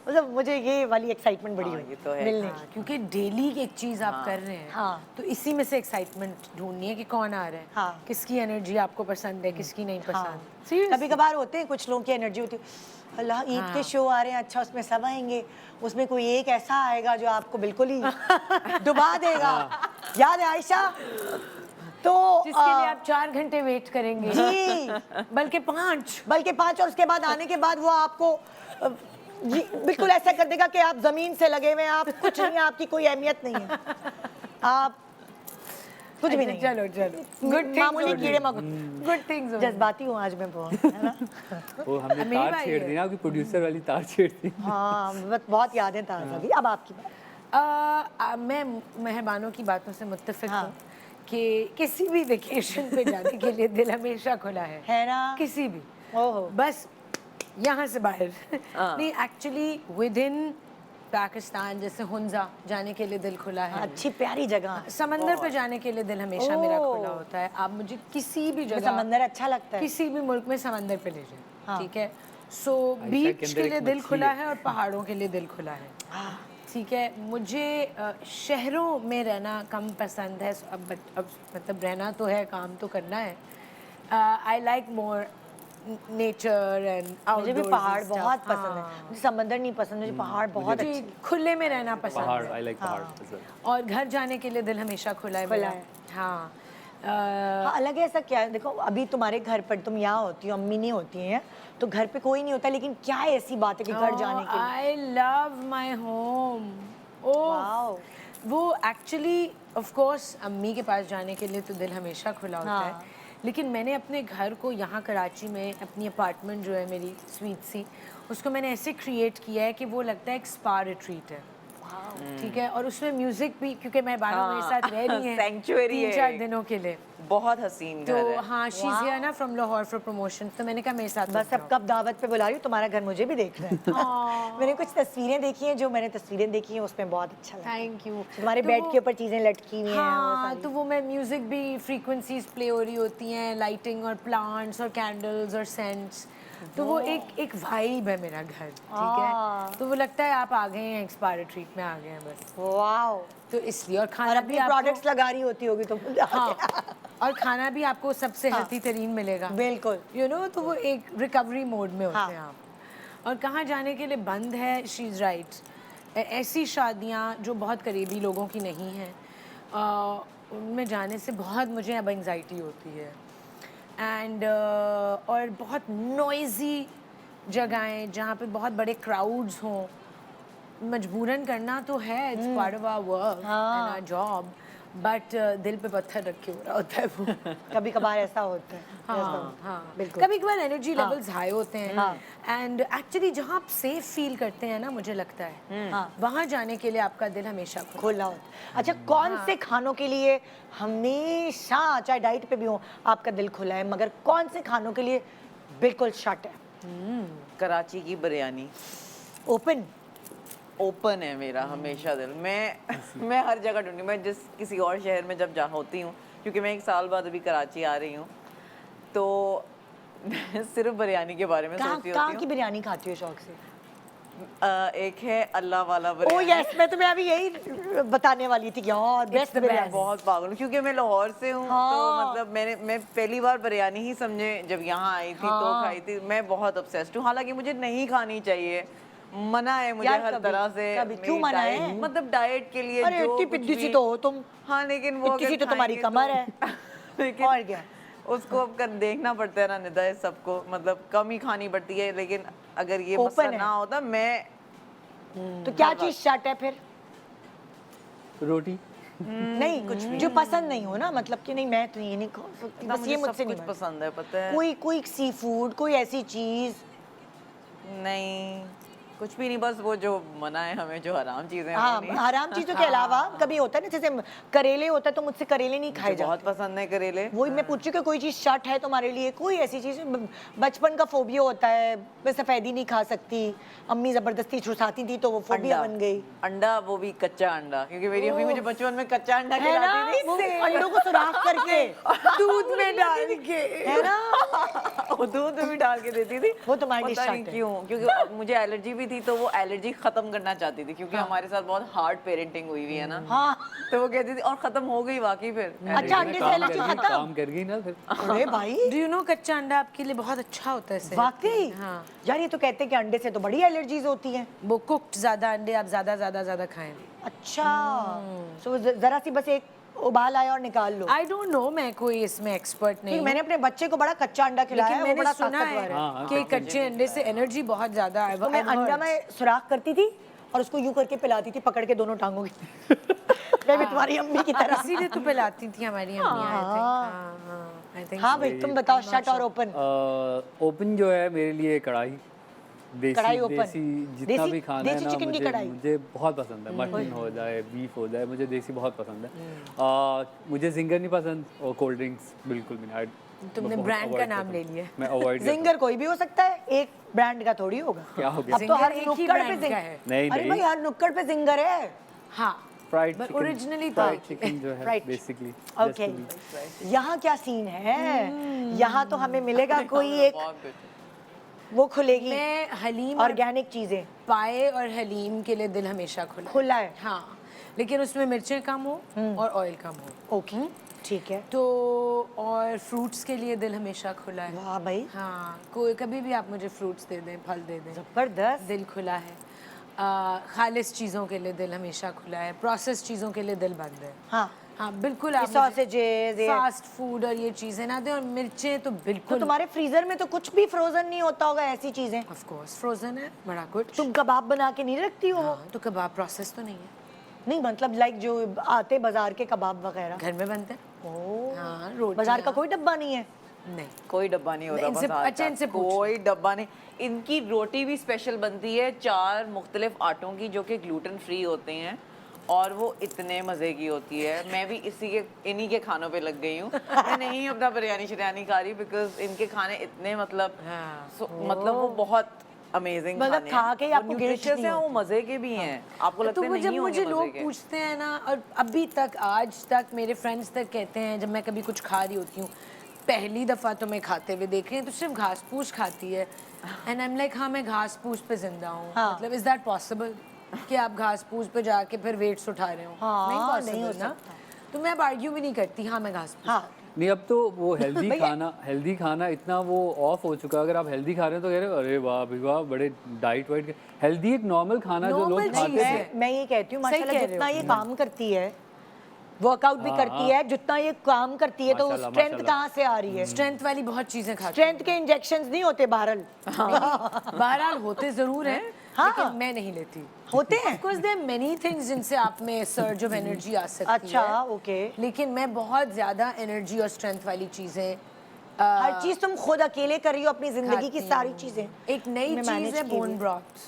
मतलब मुझे ये वाली एक्साइटमेंट बड़ी हाँ, हुई ये तो है। मिलने हाँ, क्योंकि डेली एक चीज आप कर रहे हैं, हाँ। तो इसी में से एक्साइटमेंट ढूंढनी है कि कौन आ रहा है, हाँ। किसकी एनर्जी आपको पसंद है, किसकी नहीं हाँ। पसंद। Seriously? कभी कभार होते हैं कुछ लोगों की एनर्जी होती है, अल्लाह ईद हाँ। के शो आ रहे हैं, अच्छा उसमें सब आएंगे, उसमें कोई एक ऐसा आएगा जो आपको बिल्कुल ही डुबा देगा। याद है आयशा? तो जिसके लिए आप 4 घंटे वेट करेंगे, जी, बल्कि 5। बल्कि 5, और उसके बाद आने के बाद वो आपको बिल्कुल ऐसा कर देगा कि आप जमीन से लगे हुए हैं, आप कुछ नहीं है, आपकी कोई अहमियत नहीं है, आप कुछ भी नहीं है। चलो चलो, गुड मामूली कीड़े गुड थिंग्स। जज्बाती हूँ आज मैं बहुत, है ना? वो हमने मेरी तार बारी छेड़ है। दी ना, आपकी प्रोड्यूसर वाली तार छेड़ दी। हाँ, बहुत यादें ताज़ा की। अब आपकी बात। मैं मेहमानों की बातों से मुत्तफिक हाँ। हूँ कि किसी भी वेकेशन पे जाने के लिए दिल हमेशा खुला है ना? किसी भी, ओहो, बस यहाँ से बाहर नहीं, एक्चुअली विद इन पाकिस्तान जैसे हुंजा जाने के लिए दिल खुला है, अच्छी प्यारी जगह। समंदर पे जाने के लिए दिल हमेशा मेरा ओह। खुला होता है। आप मुझे किसी भी मुझे जगह, समंदर अच्छा लगता है। किसी भी मुल्क में समंदर पे ले जाए, हाँ। ठीक है। सो के बीच अंदर के एक लिए दिल मच्छी खुला है। है और पहाड़ों के लिए दिल खुला है, ठीक है। मुझे शहरों में रहना कम पसंद है, अब मतलब रहना तो है, काम तो करना है। I like more nature and मुझे भी पहाड़ बहुत पसंद है, मुझे समंदर नहीं पसंद, मुझे पहाड़ बहुत मुझे अच्छे। खुले में रहना पसंद पहाड़, है, आई लाइक पहाड़ as well। और घर जाने के लिए दिल हमेशा खुला है खुला मेरा। है। हाँ, हाँ, अलग है। ऐसा क्या है, देखो अभी तुम्हारे घर पर तुम यहाँ होती हो, अम्मी नहीं होती हैं, तो घर पे कोई नहीं होता, लेकिन क्या ऐसी बात है कि घर जाने के लिए? I love my home. Wow. वो एक्चुअली ऑफ कोर्स अम्मी के पास जाने के लिए तो दिल हमेशा खुला होता हाँ। है, लेकिन मैंने अपने घर को यहाँ कराची में, अपनी अपार्टमेंट जो है मेरी स्वीट सी, उसको मैंने ऐसे क्रिएट किया है कि वो लगता है एक स्पा रिट्रीट है। ठीक है, और उसमें म्यूजिक भी, क्योंकि मैं बानो मेरे साथ रह रही है Sanctuary है 3-4 एक। दिनों के लिए, बहुत हसीन तो घर है। हाँ शी इज हियर ना फ्रॉम लाहौर फॉर प्रमोशन, तो मैंने कहा मेरे साथ बस अब कब दावत पे बुला रही हूँ, तुम्हारा घर मुझे भी देखना है। मैंने कुछ तस्वीरें देखी हैं, जो मैंने तस्वीरें देखी हैं उसमें बहुत अच्छा लगा। Thank you. तुम्हारे बेड के ऊपर चीजें लटकी हुई हैं, वो हाँ, सारी। तो वो मैं म्यूजिक भी फ्रीक्वेंसीज प्ले हो रही होती हैं, लाइटिंग और प्लांट्स और कैंडल्स और सेंट्स, तो वो एक वाइब है मेरा घर, ठीक है, तो वो लगता है आप आ गए हैं एक्सपायरी ट्रीट में आ गए हैं बस, वाओ। तो इसलिए। और और खाना अपनी भी आपको, प्रोडक्ट्स लगा रही होती होगी तुम। हाँ, और खाना भी आपको सबसे हेल्थी तरीन मिलेगा, बिल्कुल। यू नो, तो वो एक रिकवरी मोड में होते हाँ। हैं आप। और कहाँ जाने के लिए बंद है, शी इज़ राइट। ऐसी शादियाँ जो बहुत करीबी लोगों की नहीं हैं, उनमें जाने से बहुत मुझे अब एंग्जाइटी होती है, एंड और बहुत नॉइज़ी जगहें जहाँ पे बहुत बड़े क्राउड्स हों, मजबूरन करना तो है, it's part of our work and our job, but दिल पे पत्थर रखे हो रहा होता है वो। कभी कभार ऐसा होता है। हाँ, हाँ, बिल्कुल। कभी कभार एनर्जी लेवल्स हाई होते हैं, एंड एक्चुअली जहाँ आप सेफ फील करते हैं ना, मुझे लगता है वहाँ जाने के लिए आपका दिल हमेशा खुला खोला होता है। अच्छा, कौन से खानों के लिए हमेशा, चाहे डाइट पे भी हो, आपका दिल खुला है, मगर कौन से खानों के लिए बिल्कुल शट है? कराची की बिरयानी ओपन। ओपन है मेरा हमेशा दिल। मैं हर जगह ढूंढती हूँ, मैं जिस किसी और शहर में जब जा होती हूँ, क्योंकि मैं 1 साल बाद अभी कराची आ रही हूँ, तो मैं सिर्फ बिरयानी के बारे में सोचती कहाँ होती की हूँ। बिरयानी खाती हो शौक से? एक है अल्लाह वाला ओ बिरयानी। यस, मैं तुम्हें अभी यही बताने वाली थी, यार बेस्ट the बिरयानी। best। बहुत पागल हूँ, क्योंकि मैं लाहौर से हूँ, हाँ। तो मतलब मैं पहली बार बिरयानी ही समझे जब यहाँ आई थी तो खाई थी। मैं बहुत ऑब्सेस्ड हूँ, हालांकि मुझे नहीं खानी चाहिए, मना है मुझे यार, हर कभी- तरह से। कभी मेरी क्यों मना है? डाइट- मतलब डाइट के लिए अरे जो इतनी कुछ पिद्दी सी भी- तो हो तुम। हाँ, लेकिन वो इतनी सी अगर तो तुम्हारी खाएंगे कमर है। लेकिन और क्या? उसको अब कर देखना पड़ता है ना निदा, इस सबको मतलब कम ही खानी पड़ती है, लेकिन अगर ये Open मसला है। ना होता मैं तो क्या चीज शट है फिर? रोटी। नहीं, कुछ भी जो पसंद नहीं हो ना, मतलब कि नहीं मैं तो ये नहीं खा सकती, ना बस ये मुझे मुझसे सब नहीं कुछ बनता। पसंद है, पता है। कोई सी फूड, कोई ऐसी चीज? नहीं, कुछ भी नहीं, बस वो जो मना है हमें, जो हराम चीजें हैं वो हाँ, नहीं। हराम चीजों के अलावा कभी होता है ना, जैसे करेले होता है तो मुझसे करेले नहीं खाए मुझे बहुत जाते। पसंद है करेले। वही मैं पूछ रही हूँ कि कोई चीज शट है तुम्हारे लिए, कोई ऐसी चीज? बचपन का फोबिया होता है, मैं सफेदी नहीं खा सकती, अम्मी जबरदस्ती छुसाती थी तो वो फोबिया अंडा बन गई अंडा, वो भी कच्चा अंडा, क्योंकि मेरी अम्मी मुझे बचपन में कच्चा अंडा है ना, खिलाती थी। वो अंडों को सुराख करके दूध में डाल के, है ना, वो दूध में भी डाल के देती थी। वो तुम्हारे लिए पता नहीं शट है। क्यों, क्योंकि अब मुझे एलर्जी भी थी, तो वो एलर्जी खत्म करना चाहती थी, क्योंकि हमारे साथ बहुत हार्ड पेरेंटिंग हुई हुई है ना। हाँ। तो वो कहती थी, और खत्म हो गई वाकई फिर। अच्छा, अंडे से काम एलर्जी कर गई- खत्म? काम कर गई ना फिर। अरे भाई, डू यू नो कच्चा अंडा आपके लिए बहुत अच्छा होता है सेहत के वाकई लिए। हाँ, यार, ये तो कहते हैं कि अंडे से तो बड़ी एलर्जीज होती हैं। वो कुक्ड ज़्यादा अंडे आप ज़्यादा खाएं। अच्छा, सो जरा सी बस एक उबाल आया और निकाल लो। आई डोंट नो, मैं कोई इसमें एक्सपर्ट नहीं क्योंकि हूँ, मैंने अपने बच्चे को बड़ा कच्चा अंडा खिलाया लेकिन है, वो मैंने बड़ा सुना ताकतवर है है। हाँ, कि कच्चे अंडे से एनर्जी बहुत ज़्यादा है। तो मैं अंडा में सुराख करती थी और उसको यूं करके पिलाती थी, पकड़ के दोनों टांगों की। मैं भी तुम्हारी अम्मी की तरह। इसीलिए तो पिलाती थी हमारी अम्मियाँ, आई थिंक। हाँ भाई, तुम बताओ, शट और ओपन? ओपन जो है मेरे लिए कढ़ाई, कढ़ाई देसी open। देसी जितना देसी- भी खाना है देसी ना, चिकन की कढ़ाई? मुझे बहुत पसंद है। मटन हो जाए, बीफ हो जाए, मुझे देसी बहुत पसंद है। मुझे जिंगर नहीं पसंद, और कोल्ड ड्रिंक्स बिल्कुल भी नहीं। तुमने बहुत ब्रांड का avoid नाम करता ले हूँ। लिया। मैं अवॉइड जिंगर कोई भी हो सकता है, एक ब्रांड का थोड़ी होगा। क्या हो गया? अब तो हर जिंगर एक ही नुक्कड़ पे ब्रांड का है। नहीं, अरे नहीं। भाई, हर नुक्कड़ पे जिंगर है। हाँ, फ्राइड But चिकन, originally था फ्राइड एक ही। चिकन जो है Fried बेसिकली। ओके, यहाँ क्या सीन है? यहाँ तो हमें मिलेगा कोई एक, बहुत कुछ। वो खुलेगी मैं हलीम और ऑर्गेनिक चीजें। पाए और हलीम के लिए दिल हमेशा खुला है। खुला है। हाँ, लेकिन उसमें मिर्चें कम हो और ऑयल कम हो। ओके, ठीक है। तो और फ्रूट्स के लिए दिल हमेशा खुला है। वाह भाई, हाँ, कोई कभी भी आप मुझे फ्रूट्स दे दें, फल दे दें, जबरदस्त। दिल खुला है। खालिस चीज़ों के लिए दिल हमेशा खुला है, प्रोसेस चीज़ों के लिए दिल बंद है। हाँ, हाँ, बिल्कुल। आप सॉसेजेस, फास्ट फूड और ये चीज़ें ना दें, और मिर्चें तो तो बिल्कुल। तुम्हारे फ्रीजर में तो कुछ भी फ्रोजन नहीं होता होगा, ऐसी चीजें? ऑफ कोर्स फ्रोजन है, बड़ा कुछ। तुम कबाब बना के नहीं रखती हो? हाँ, तो कबाब प्रोसेस तो नहीं है, नहीं, मतलब लाइक जो आते बाजार के कबाब वगैरह। घर में बनते हैं। ओह, हाँ, रोटियां। बाजार का कोई डब्बा नहीं है? नहीं कोई डब्बा नहीं होता इनसे- बस आज अच्छा, तक। इनसे पूछ। कोई डब्बा नहीं। इनकी रोटी भी स्पेशल बनती है 4 मुख्तलिफ आटों की जो कि ग्लूटेन फ्री होते हैं और वो इतने मज़े की होती है। मैं भी इन्हीं के खानों पे लग गई हूँ। मैं नहीं अपना बिरयानी शिरयानी खा रही बिकॉज इनके खाने इतने मतलब मतलब वो बहुत अमेजिंग मतलब खाने खा के ही हैं। आपको वो guilt nutritious नहीं हैं, वो होती। मज़े के भी हैं। आपको लगता तो है वो जब नहीं मुझे होंगे लोग मज़े के? पूछते हैं ना, और अभी तक आज तक मेरे फ्रेंड्स तक कहते हैं जब मैं कभी कुछ खा रही होती हूँ, पहली दफ़ा तुम्हें खाते हुए देख रहे हैं तो सिर्फ घास फूस खाती है, एंड आई एम लाइक हाँ मैं घास फूस पे जिंदा हूँ। हाँ। मतलब इज़ दैट पॉसिबल कि आप घास फूस पे जाके फिर वेट्स उठा रहे हो? हाँ, नहीं नहीं हो पॉसिबल ना। सकता। तो मैं अब आर्ग्यू भी नहीं करती, हाँ मैं घास फूस हाँ नहीं, अब तो वो हेल्दी खाना इतना वो ऑफ हो चुका है। अगर आप हेल्दी खा रहे हो तो कह रहे हो अरे वाह भाई वाह, बड़े डाइट वाइट। हेल्दी एक नॉर्मल खाना जो लोग Normal खाते चीज़ थे। है। मैं ये कहती हूँ सही माशाल्लाह कह रहे जितना हो। ये काम करती है, वर्कआउट भी हाँ, करती हाँ। है, जितना ये काम करती है तो माशाल्लाह, स्ट्रेंथ माशाल्लाह। कहाँ से आ रही है? स्ट्रेंथ वाली बहुत चीज़ें खाती स्ट्रेंथ के इंजेक्शंस नहीं होते बहरल, हूँ। बहरहाल होते ज़रूर हैं, हाँ। लेकिन मैं नहीं लेती। होते हैं। Of course there are many things जिनसे आप में सर्ज ऑफ एनर्जी आ सकती अच्छा, है। ओके। लेकिन मैं बहुत ज़्यादा एनर्जी और स्ट्रेंथ वाली चीज़ें हर चीज तुम खुद अकेले कर रही हो अपनी जिंदगी की खाती सारी हूँ। चीजें। एक नई मैं चीज़ manage है की हुई। बोन ब्रॉथ,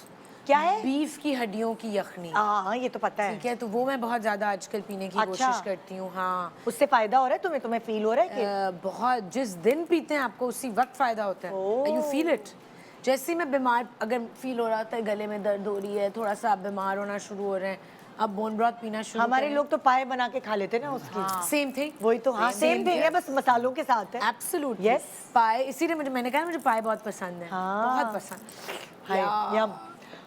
क्या है? बीफ की हड्डियों की यखनी। हाँ ये तो पता है। ठीक है, तो वो मैं बहुत ज़्यादा आजकल पीने की अच्छा। कोशिश करती हूँ। हाँ उससे फायदा हो रहा है तुम्हें? तुम्हें फील हो रहा है कि बहुत, जिस दिन पीते हैं आपको उसी वक्त फ़ायदा होता है। You feel it. जैसे ही मैं बीमार अगर फील हो रहा था, गले में दर्द हो रही है, थोड़ा सा आप बीमार होना शुरू हो रहे हैं, अब बोन ब्रॉथ पीना शुरू हमारे लोग तो पाए बना के खा लेते ना उसकी। Same thing. वही तो, हाँ सेम थिंग है, बस मसालों के साथ है। एब्सोल्युटली। Yes. पाए, इसीलिए मैंने कहा मुझे पाए बहुत पसंद है। हाँ। बहुत पसंद। हाय, यम।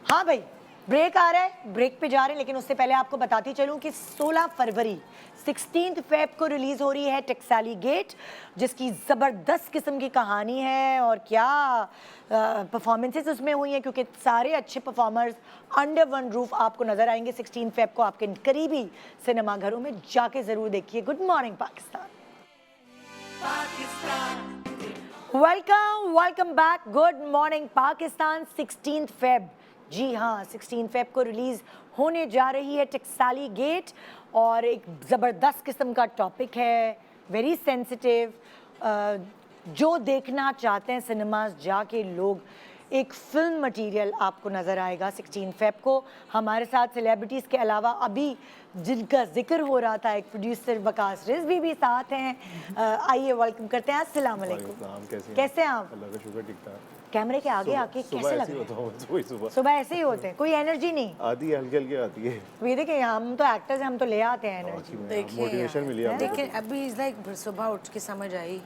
हाँ भाई, ब्रेक आ रहा है, ब्रेक पे जा रहे हैं, लेकिन उससे पहले आपको बताती चलूं कि 16 फरवरी 16 फेब को रिलीज हो रही है टैक्साली गेट, जिसकी ज़बरदस्त किस्म की कहानी है और क्या परफॉर्मेंसेस उसमें हुई हैं, क्योंकि सारे अच्छे परफॉर्मर्स अंडर वन रूफ आपको नजर आएंगे 16 फेब को आपके करीबी सिनेमा घरों में। जाके ज़रूर देखिए। Good morning Pakistan. Welcome back. Good morning Pakistan. 16 Feb, जी हाँ 16 फेब को रिलीज होने जा रही है टैक्साली गेट, और एक ज़बरदस्त किस्म का टॉपिक है, वेरी सेंसिटिव। जो देखना चाहते हैं सिनेमाज जाके लोग, एक फिल्म मटेरियल आपको नज़र आएगा 16 फेब को। हमारे साथ सेलिब्रिटीज़ के अलावा अभी जिनका जिक्र हो रहा था, एक प्रोड्यूसर वकास रिजवी भी साथ हैं। आइए वेलकम करते हैं। अस्सलाम वालेकुम। कैसे हैं आप? अल्लाह का शुक्र, ठीक ठाक। कैमरे के आगे आके कैसे लग रहे हैं? सुबह सुबह ऐसे ही होते हैं, कोई एनर्जी नहीं। आती है, हल्की हल्की आती है। ये देखिए हम तो एक्टर्स हैं, हम तो ले आते हैं एनर्जी। मोटिवेशन मिली हमको। लेकिन अभी इज लाइक सुबह उठ के समझ आई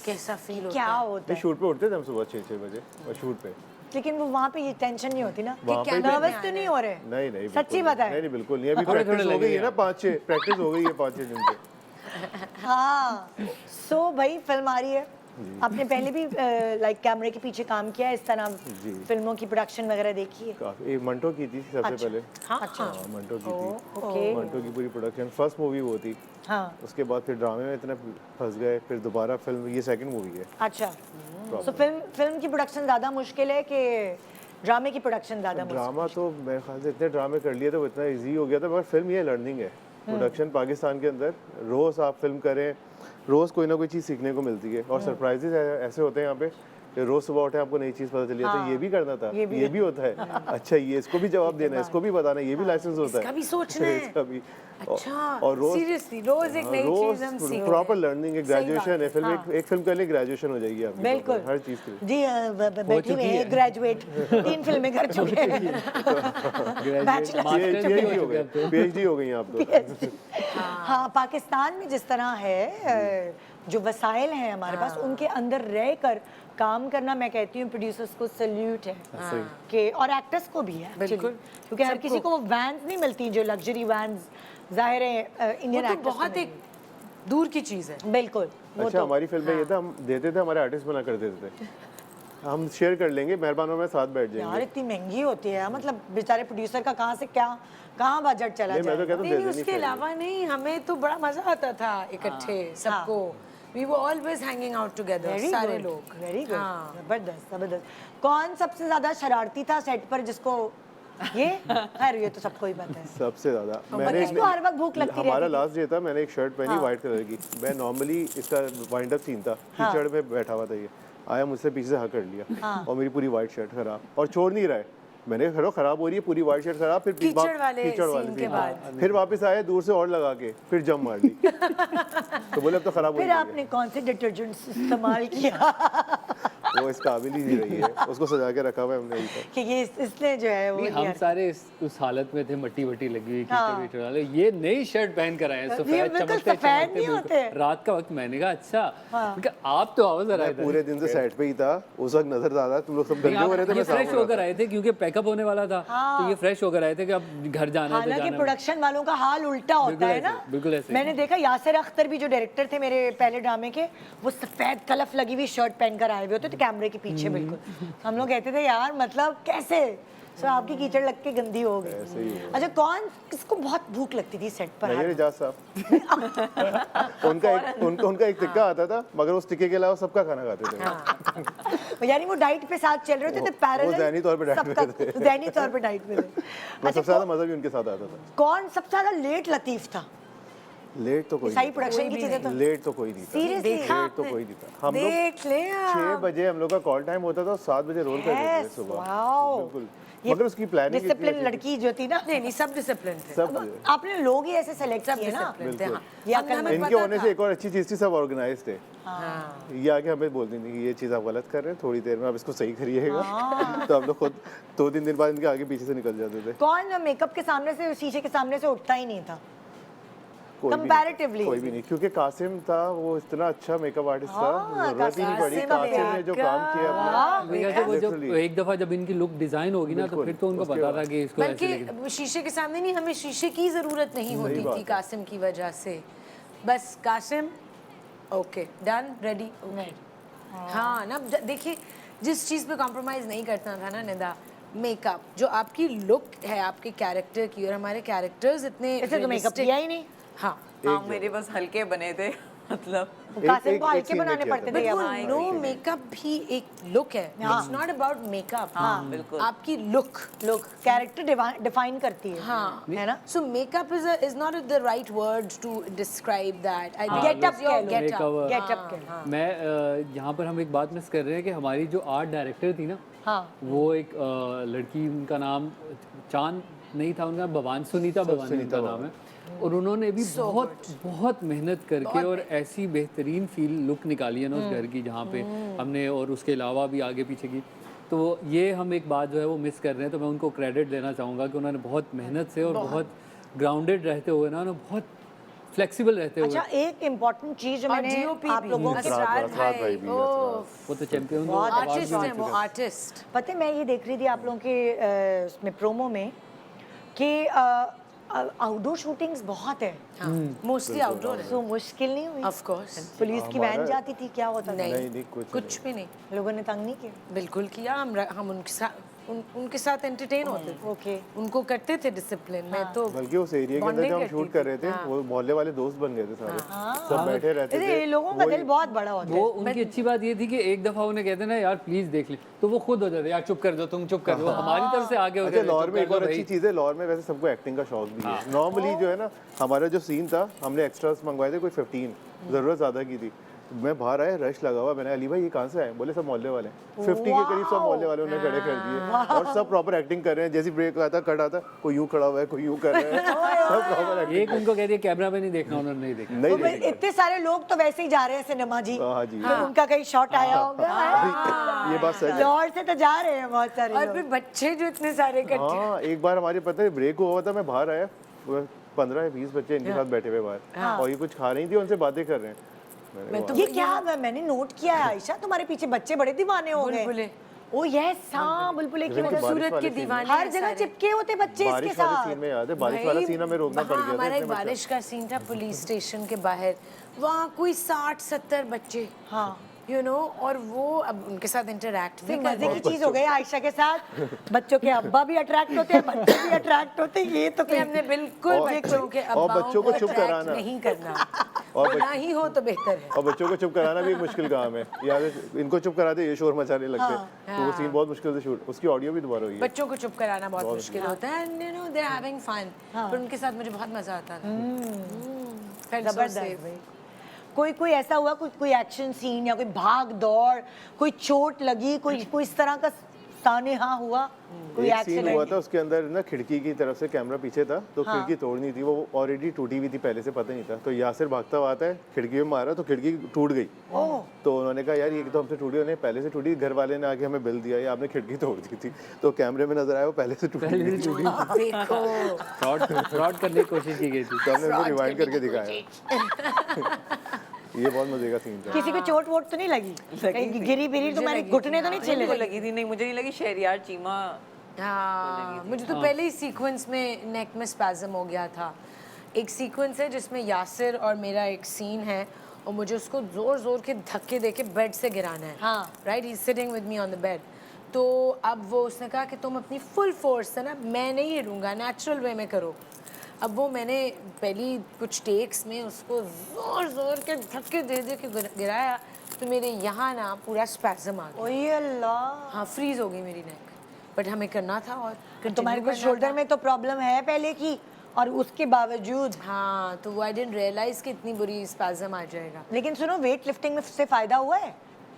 कैसा फील होता क्या है। होता है? शूट पे उठते थे हम सुबह 6 बजे और शूट पे। लेकिन वो वहाँ पे ये टेंशन नहीं होती ना, वहाँ पे नर्वस तो नहीं हो रहे? नहीं नहीं सच्ची बिल्कुल बताएं। नहीं, नहीं बिल्कुल नहीं। अभी थोड़े प्रैक्टिस हो लगे गई है ना, हैं। 5-6 प्रैक्टिस हो गई है 5-6 दिन से। हाँ। सो भाई फिल्म आ रही है, आपने पहले भी लाइक कैमरे के पीछे काम किया है, इस तरह फिल्मों की प्रोडक्शन वगैरह देखी है? काफी मंटो की थी सबसे अच्छा। पहले। अच्छा। हाँ, मंटो की थी। ओके। मंटो की पूरी प्रोडक्शन फर्स्ट मूवी वो थी। हाँ। उसके बाद फिर ड्रामे में इतना फंस गए, फिर दोबारा फिल्म, ये सेकंड मूवी है। अच्छा। सो फिल्म की प्रोडक्शन ज़्यादा मुश्किल है कि ड्रामे की प्रोडक्शन ज़्यादा मुश्किल? ड्रामा तो मेरे ख्याल से इतने ड्रामे कर लिए तो वो इतना इजी हो गया था, मगर फिल्म ये लर्निंग है। प्रोडक्शन पाकिस्तान के अंदर रोज़ आप फिल्म करें, रोज़ कोई ना कोई चीज़ सीखने को मिलती है, और सरप्राइजेज ऐसे होते हैं यहाँ पे कि रोज़ सुबह उठे आपको नई चीज़ पता चली जाती है। ये भी करना था, ये भी होता है। अच्छा, ये इसको भी जवाब देना है, इसको भी बताना है, ये भी लाइसेंस होता है, इसका भी सोचना है। इसका भी। अच्छा, और रोज सीरियसली रोज एक नई चीज हम सीख प्रॉपर लर्निंग है, ग्रेजुएशन है। फिल्म हाँ। एक फिल्म कर ले ग्रेजुएशन हो जाएगी आपकी, बिल्कुल हर चीज़ की। जी। बैठी हुई है ग्रेजुएट, 3 फिल्में कर चुके हैं, बैचलर। PhD हो गई हैं आप तो। हाँ, पाकिस्तान में जिस तरह है, जो वसाइल हैं हमारे पास, उनके अंदर रह कर काम करना, मैं कहती हूँ प्रोड्यूसर्स को सल्यूट है कि, और एक्टर्स को भी है बिल्कुल। actually, क्योंकि हर किसी को वो वैन्स नहीं मिलती जो लग्जरी वैन्स, जाहिर है इंडियन वो तो एक्टर्स बहुत एक दूर की चीज है। बिल्कुल। वो अच्छा, तो हमारी फिल्म में ये था, हम देते थे, हमारे आर्टिस्ट बना कर देते थे, हम शेयर कर लेंगे, मेहरबान हो मैं साथ बैठ यार जाएंगे। इतनी महंगी होती है, मतलब बेचारे प्रोड्यूसर का कहाँ से कहाँ बजट चला नहीं, मैं तो जाए। कहता हूँ नहीं दे नहीं, देनी उसके चाहिए। अलावा नहीं, हमें तो बड़ा मजा आता था इकट्ठे सबको। We were always hanging out together, सारे लोग। वेरी गुड, हाँ। जबरदस्त जबरदस्त। कौन सबसे ज्यादा शरारती था सेट पर, जिसको ये खैर ये तो सबको ही पता है। सबसे ज़्यादा इसको हर वक्त भूख लगती हमारा रहती थी। लास्ट डे था, मैंने एक शर्ट पहनी व्हाइट कलर की। मैं नॉर्मली इसका वाइंड अप सीन था, कीचड़ में बैठा हुआ था, ये आया मुझसे पीछे से हक कर लिया और मेरी पूरी व्हाइट शर्ट खराब, और छोड़ नहीं रहा है। मैंने कहा खराब हो रही है पूरी व्हाइट शर्ट खराब, फिर कीचड़ वाले सीन के बाद। फिर वापस आए दूर से और लगा के, फिर जम मार ली। तो बोले अब तो खराब हो फिर गई है। आपने कौन से डिटर्जेंट इस्तेमाल किया वो इस काबिल ही नहीं रही है, उसको सजा के रखा हुआ है हमने अभी तक। कि ये इसने जो है वो नहीं, हम लिया। सारे उस हालत में थे, मट्टी वट्टी लगी हुई, कीचड़ वीचड़ वाले। ये नई शर्ट पहन कर आए हैं, सफेद बिल्कुल चमकते सफेद नहीं बिल्कुल। होते। रात का वक्त, मैंने कहा अच्छा, मैंने कहा, आप तो आओ जरा मैं इधर। पूरे दिन से सेट पे ही था, उस वक्त नजर आ रहा, तुम लोग सब गंदे हो रहे थे, ये मैं साफ फ्रेश हो रहा होकर था। आए थे क्योंकि पैकअप होने वाला था, तो ये फ्रेश होकर आए थे कि अब घर जाना है तो हालांकि जाना है। प्रोडक्शन वालों का हाल उल्टा होता बिल्कुल है ऐसे, ना। बिल्कुल ऐसे। मैंने देखा यासिर अख्तर भी जो डायरेक्टर थे मेरे पहले ड्रामे के, वो सफेद कलफ लगी हुई शर्ट पहनकर आए हुए होते थे कैमरे के पीछे बिल्कुल। हम लोग कहते थे यार मतलब कैसे, सो आपकी कीचड़ लग के गंदी हो गई। अच्छा कौन किसको बहुत भूख लगती थी सेट पर? नहीं एजाज साहब उनका एक टिक्का आता था, मगर उस टिक्के के अलावा सबका खाना खाते थे। यानी वो डाइट पे साथ चल रहे थे तो पैरेलल ज़हनी तौर पे डाइट पे थे। ज़हनी तौर पे डाइट पे थे। मैं अच्छा सबसे ज़्यादा मज़ा भी उनके साथ आता था। कौन सबसे ज्यादा लेट लतीफ था? लेट तो कोई सही नहीं था। प्रोडक्शन की चीजें तो लेट तो कोई नहीं था। सीरियसली लेट तो कोई नहीं था। हम लोग देख ले 6 बजे हम लोग का कॉल टाइम होता था, 7 बजे रोल करते थे Yes, सुबह। wow. बिल्कुल, मगर उसकी प्लानिंग डिसिप्लिन लड़की जो थी ना, नहीं सब डिसिप्लिन थे। सब आपने लोग ही ऐसे सेलेक्ट किए ना। डिसिप्लिन थे, हाँ। या हमें करना- इनके पता होने था। से एक और अच्छी चीज़ थी, सब ऑर्गेनाइज थे। हाँ। ये आके हमें बोलती थी कि ये चीज़ आप गलत कर रहे हैं, थोड़ी देर में आप इसको सही करिएगा। तो हम लोग खुद 2-3 दिन बाद इनके आगे पीछे से निकल जाते थे। कौन मेकअप के सामने से, शीशे के सामने से उठता ही नहीं था? कोई भी नहीं। Comparatively. कोई भी नहीं, क्योंकि कासिम था, वो इतना अच्छा मेकअप आर्टिस्ट था, जरूरत ही नहीं पड़ी। कासिम कासिम ने जो काम किया अपना, मेरे ख्याल से वो जब Literally. एक दफा जब इनकी लुक डिजाइन होगी ना, तो बिल्कुल, फिर तो उनको उसके पता बाद। था कि इसको ऐसे लेके बल्कि शीशे के सामने नहीं, हमें शीशे की जरूरत नहीं होती बात थी है। कासिम की वजह से। बस कासिम ओके डन रेडी। हाँ ना, देखिए जिस चीज़ पे कॉम्प्रोमाइज़ नहीं करता था ना निदा, मेकअप, जो आपकी लुक है आपके कैरेक्टर की, और हमारे कैरेक्टर्स इतने ऐसे तो मेकअप realistic- किया ही नहीं। हाँ हाँ मेरे बस हल्के बने थे मतलब कासिम को एक हल्के scene में बनाने किया पड़ते था। थे। बट या वो नो मेकअप भी एक लुक है, इट्स नॉट अबाउट मेकअप। हाँ बिल्कुल आपकी लुक लोग कैरेक्टर डिफाइन करती है। हाँ है ना? So makeup is not the right word to describe that. I think Get up it's your कह लो। get up. Makeover. गेटअप के। मैं यहाँ पर हम एक बात मिस कर रहे हैं कि हमारी जो आर्ट डायरेक्टर थी ना, हाँ वो एक लड़की, उनका नाम चांद नहीं था, उनका भवान, सुनीता भवानी उनका नाम है, और उन्होंने भी बहुत मेहनत करके और ऐसी बेहतरीन फील लुक निकाली है ना उस घर की, जहाँ पे हमने, और उसके अलावा भी आगे पीछे की। तो ये हम एक बात जो है वो मिस कर रहे हैं, तो मैं उनको क्रेडिट देना चाहूँगा कि उन्होंने बहुत मेहनत से और बहुत ग्राउंडेड रहते हुए ना, उन्होंने बहुत फ्लेक्सिबल रहते हुए, अच्छा एक इम्पोर्टेंट चीज जो और मैंने DOP आप भी। लोगों के असरार असरार भाई भी, ओह, वो तो चैंपियन आर्टिस्ट है वो, आर्टिस्ट। पता है, मैं ये देख रही थी आप लोगों के उसमें प्रोमो में कि आउटडोर शूटिंग्स बहुत है, मोस्टली आउटडोर है। तो मुश्किल नहीं हुई? Of course. पुलिस की वैन जाती थी, क्या होता था? नहीं कुछ भी नहीं, लोगों ने तंग नहीं किया? बिल्कुल किया। हम उनके साथ एंटरटेन होते थे, ओके। उनको करते थे डिसिप्लिन में। तो बल्कि उस एरिया के अंदर bonding जब हम करती शूट थी। कर रहे थे, वो मोहल्ले वाले दोस्त बन गए थे सारे, सब बैठे रहते अरे थे। ये लोगों का वही- दिल बहुत बड़ा होता वो है। उनकी अच्छी बात ये थी कि एक दफा उन्हें कहते ना यार प्लीज देख ले, तो वो खुद हो जाते यार चुप कर दो, तुम चुप कर दो, हमारी तरफ से आगे हो अच्छा गए, लाहौर चुप में कर एक दो और अच्छी भाई। चीज़ है, लाहौर में वैसे सबको एक्टिंग का शौक भी है। नॉर्मली जो है ना, हमारा जो सीन था, हमने एक्स्ट्रास मंगवाए थे कोई 15, ज़रूरत ज़्यादा की थी। मैं बाहर आया, रश लगा हुआ, मैंने अली भाई ये कहाँ से आए? बोले सब मोहल्ले वाले। 50 के करीब सब मोहल्ले वाले उन्हें खड़े कर दिए, और सब प्रॉपर एक्टिंग कर रहे हैं। जैसी ब्रेक आता, कट आता, कोई यूँ खड़ा हुआ है, कोई यूँ कर रहा है, सब प्रॉपर एक्टिंग। एक उनको कह दिया कैमरा में नहीं देखना, उन्होंने नहीं देखा। नहीं तो भाई, देखा। इतने सारे लोग तो वैसे ही जा रहे हैं सिनेमा जी, हाँ जी। तो उनका कहीं शॉट आया होगा। ये बात सच है। लाहौर से तो जा रहे हैं बहुत सारे और लोग। फिर बच्चे जो इतने सारे इकट्ठे। हाँ, एक बार हमारे पता है ब्रेक हुआ था, मैं बाहर आया, 15 या 20 बच्चे इनके साथ बैठे हुए बाहर, और ये कुछ खा रही थी, उनसे बातें कर रहे हैं। मैं तो ये क्या मैंने नोट किया है आयशा, तुम्हारे पीछे बच्चे बड़े दीवाने हो गए। बुलबुले। ओ यस, हाँ बुलबुले की वजह से बारिश सूरत वाले के सीन दीवाने हर हैं जगह सारे। चिपके होते बच्चे इसके बारिश वाले साथ। सीन में याद है, बारिश वाला सीन हमें रोकना पड़ हाँ, गया था हमारा एक इतने बच्चे। बारिश का सीन था पुलिस स्टेशन के बाहर, वहाँ कोई 60-70 बच्चे। हाँ यू नो, और वो अब उनके साथ इंटरेक्ट भी फिर कर मजे रहे की हैं। चीज हो गई आयशा के साथ, बच्चों के अब्बा भी अट्रैक्ट होते हैं, बच्चे भी अट्रैक्ट होते हैं, ये तो कि हमने बिल्कुल बच्चों के और अब्बाओं बच्चों को चुप attract कराना। नहीं करना, और और ना ही हो तो बेहतर है। और बच्चों को चुप कराना भी एक मुश्किल काम है, या इनको चुप कराते ये शोर मचाने लगते हैं, तो वो सीन बहुत मुश्किल से शूट, उसकी ऑडियो भी दोबारा हुई है। बच्चों को चुप कराना बहुत मुश्किल होता है, and you know they are having fun, पर उनके साथ मुझे बहुत मजा आता था। Felt so जबरदस्त safe. भाई। कोई ऐसा हुआ, कोई एक्शन सीन या कोई भाग दौड़, कोई चोट लगी, कोई इस तरह का सानेहा हुआ, कोई एक सीन हुआ एक्सीडेंट? था, उसके अंदर ना खिड़की की तरफ से कैमरा पीछे था, तो खिड़की तोड़नी थी, वो ऑलरेडी टूटी हुई थी पहले से, पता नहीं था, तो यासिर भागता हुआ आता है, खिड़की में मारा तो खिड़की टूट गई। तो उन्होंने कहा यार ये तो हमसे टूटी, उन्हें पहले से टूटी, घर वाले ने आके हमें बिल दिया, ये आपने खिड़की तोड़ दी थी, तो कैमरे में नजर आया वो पहले से टूटी हुई थी। देखो, फ्रॉड करने की कोशिश की गई थी। तो हमने उनको रिवाइंड करके दिखाया। ये बहुत मजे का सीन था। किसी को चोट वोट तो नहीं लगी? कहीं गिरी बिरी तुम्हारे घुटने तो नहीं छिले? मुझे लगी थी, नहीं मुझे नहीं लगी, शहरियार चीमा। हाँ, मुझे तो पहले ही सीक्वेंस में नेक में स्पैज़म हो गया था। एक सीक्वेंस है जिसमें यासिर और मेरा एक सीन है, और मुझे उसको जोर जोर के धक्के दे के बेड से गिराना है। हाँ। Right, he is sitting with me on the bed. तो अब वो उसने कहा कि तुम अपनी फुल फोर्स से ना, मैं नहीं हिलूंगा, नेचुरल वे में करो। अब वो मैंने पहली कुछ टेक्स में उसको जोर जोर के धक्के दे दे के गिराया, तो मेरे यहाँ ना पूरा स्पैज़म आ गया। ओए अल्लाह, हाँ, फ्रीज हो गई मेरी नेक, बट हमें करना था और तुम्हारे को continue करना शोल्डर था। में तो प्रॉब्लम है पहले की, और उसके बावजूद। हाँ, तो वो आई डिडंट रियलाइज कि इतनी बुरी स्पैज़म आ जाएगा। लेकिन सुनो, वेट लिफ्टिंग में से फायदा हुआ है?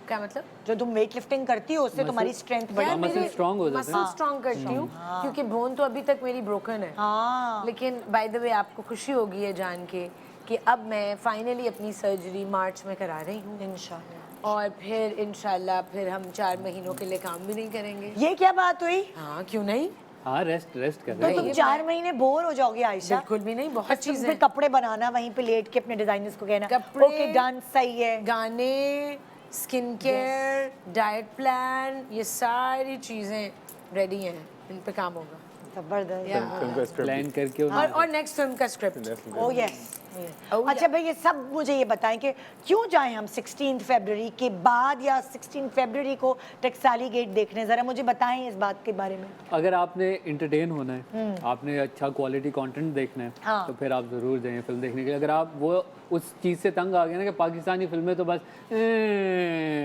क्या मतलब? जो तुम वेट लिफ्टिंग करती हो उससे तुम्हारी स्ट्रेंथ बढ़ी? यार, muscle मेरे strong हो जाते हैं। muscle strong करती हूँ, क्योंकि बोन तो अभी तक मेरी ब्रोकन है। हाँ, लेकिन बाय द वे आपको खुशी होगी ये जान के कि अब मैं फाइनली अपनी सर्जरी मार्च में करा रही हूँ, इंशाल्लाह। और फिर इंशाल्लाह फिर हम 4 महीनों के लिए काम भी नहीं करेंगे। ये क्या बात हुई? हाँ, क्यों नहीं? हाँ, रेस्ट कर तो रहे हैं। तुम 4 महीने बोर हो जाओगे आयशा? बिल्कुल भी नहीं, बहुत बस तुम चीज़ें। फिर कपड़े बनाना, वहीं पे लेट के अपने डिजाइनर्स को कहना कपड़े- ओके डन, सही है। गाने, स्किन केयर, डाइट प्लान, ये सारी चीज़ें रेडी हैं, इन पे काम होगा। जबरदस्त। फिल्म का स्क्रिप्ट प्लान करके और नेक्स्ट फिल्म का स्क्रिप्ट। ओ यस। Oh, अच्छा भाई, ये सब मुझे ये बताएं कि क्यों जाएं हम 16 फरवरी के बाद या 16 फरवरी को टकसाली गेट देखने? जरा मुझे बताएं इस बात के बारे में। अगर आपने इंटरटेन होना है, आपने अच्छा क्वालिटी कंटेंट देखना है, हाँ। तो फिर आप ज़रूर जाइए फिल्म देखने के लिए। अगर आप वो उस चीज़ से तंग आ गए ना कि पाकिस्तानी फिल्में तो बस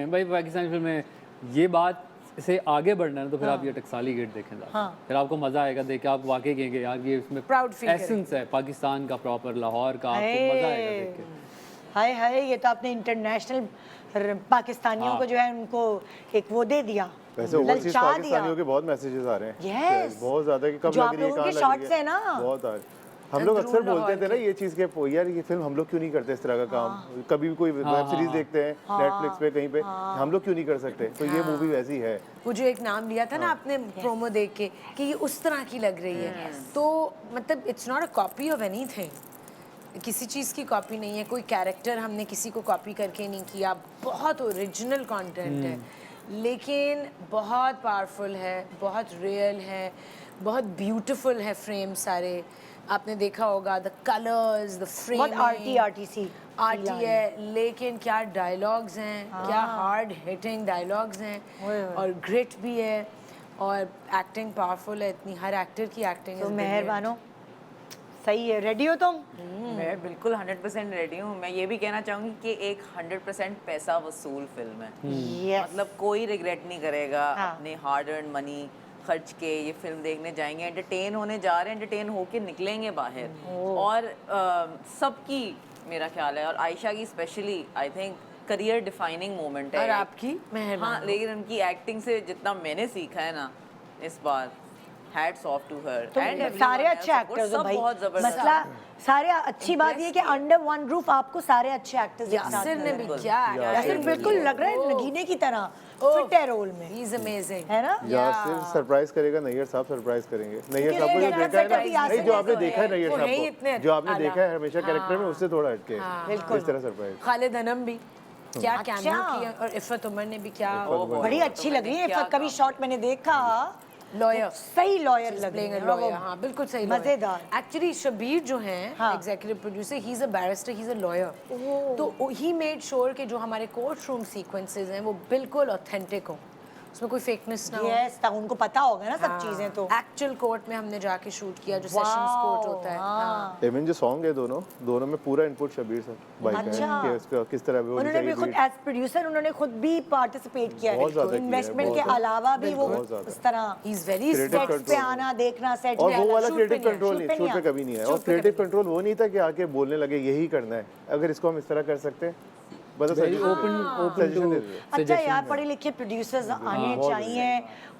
भाई पाकिस्तानी फिल्में, ये बात से आगे बढ़ना है ना, तो फिर आप ये टकसाली गेट देखें ज़रा। फिर आपको मज़ा आएगा देख के, आप वाकई कहेंगे यार ये इसमें Proud feel एसेंस है पाकिस्तान का, प्रॉपर लाहौर का, आपको मज़ा आएगा देख के। हाय हाय, ये तो आपने इंटरनेशनल पाकिस्तानियों को जो है उनको एक वो दे दिया, वैसे ओवरसीज ललचा दिया। पाकिस्तानियों के बहुत मैसेजेस आ रहे हैं। Yes. बहुत ज्यादा कि कब जो लग आप रही है, लोगों कहाँ के लग शॉट्स रही हैं ना। बहुत आ रहे। हम लोग अक्सर बोलते थे ना ये चीज़ के यार ये फिल्म हम लोग क्यों नहीं करते इस तरह का काम, कभी भी कोई वेब सीरीज देखते हैं नेटफ्लिक्स पे कहीं पे, हम लोग क्यों नहीं कर सकते, तो ये मूवी वैसी है। वो जो एक नाम लिया था ना आपने प्रोमो देख के कि ये उस तरह की लग रही है, तो मतलब it's not a copy of anything, किसी चीज़ की कॉपी नहीं है, कोई कैरेक्टर हमने किसी को कॉपी करके नहीं किया, बहुत ओरिजिनल कंटेंट है, लेकिन बहुत पावरफुल है, बहुत रियल है, बहुत ब्यूटीफुल है फ्रेम सारे। आपने देखा होगा द कलर्स, द फ्रेम, बहुत आर्टी आर्टी है, लेकिन क्या डायलॉग्स हैं, क्या हार्ड हिटिंग डायलॉग्स हैं, और ग्रिट भी है, और एक्टिंग पावरफुल है इतनी, हर एक्टर की एक्टिंग तो मेहरबानो, सही है। रेडी हो तुम? मैं बिल्कुल 100% रेडी हूँ। मैं ये भी कहना चाहूँगी कि एक 100% पैसा वसूल फिल्म है। यस। मतलब कोई रिग्रेट नहीं करेगा हाँ। अपने हार्ड अर्न मनी खर्च के ये फिल्म देखने जाएंगे, एंटरटेन होने जा रहे हैं, एंटरटेन होके निकलेंगे बाहर। और सबकी मेरा ख्याल है, और आयशा की specially I think career defining moment है। और आपकी मेहरबान। हाँ, लेकिन उनकी एक्टिंग से जितना मैंने सीखा है ना इस बार, hats off to her and सारे अच्छे एक्टर्स हो भाई, बहुत जबरदस्त। मसला सारे, अच्छी बात ये है कि अंडर वन रूफ आपको सारे अच्छे एक्टर्स एक साथ यासिर ने भी मिले। क्या यासिर बिल्कुल लग रहा है नगीने की तरह फिट है रोल में, ही इज अमेजिंग, है ना? यासिर सरप्राइज करेगा, नैयर साहब सरप्राइज करेंगे। नैयर साहब को जो ये देखा है सेटअप ही ना, यासिर नहीं जो आपने जैसा देखा है नैयर वो है ही साहब इतने को, जो आपने आला। देखा है हमेशा कैरेक्टर में, उससे थोड़ा हटके बिल्कुल। इस तरह सरप्राइज। खालिद अनम भी क्या कैमियो अच्छा। किया, और इफ़त उमर ने भी क्या बड़ी अच्छी लग रही है इफ़त का भी शॉट मैंने देखा, लॉयर सही लॉयर लग प्लेइंग रहे अ हैं, लॉयर, वो हाँ बिल्कुल सही मजेदार। एक्चुअली शबीर जो हैं हाँ। Executive producer, he is a barrister, he is a lawyer, तो ही मेड श्योर कि जो हमारे कोर्ट रूम सीक्वेंसेस हैं वो बिल्कुल ऑथेंटिक हो, उसमें कोई फेकनेस ना हो। यस, तब उनको पता होगा ना सब चीजें तो। एक्चुअल कोर्ट में हमने जाके शूट किया, जो सेशंस कोर्ट होता है। हाँ। इवन जो सॉन्ग है दोनों में पूरा इनपुट शबीर सर भाई का अच्छा। है कि उसका किस तरह भी होनी उन्होंने भी चाहिए खुद beat। एज प्रोड्यूसर उन्होंने खुद भी पार्टिसिपेट किया बहुत है ज़्यादा किया है, इन्वेस्टमेंट बहुत के ज़्यादा। अलावा भी वो बहुत ज़्यादा। उस तरह he is very Creative sets पे control। आना देखना सेट और पे वो आना, वाला shoot पे क्रिएटिव नहीं आना, कंट्रोल shoot नहीं, पे शूट पे आना। कभी नहीं है। और क्रिएटिव कंट्रोल वो नहीं था कि आके बोलने लगे यही करना है, अगर इसको हम इस तरह कर सकते हैं, बस वेरी suggestion ओपन दे टू देते। अच्छा यार, पढ़े लिखे प्रोड्यूसर्स आने चाहिए।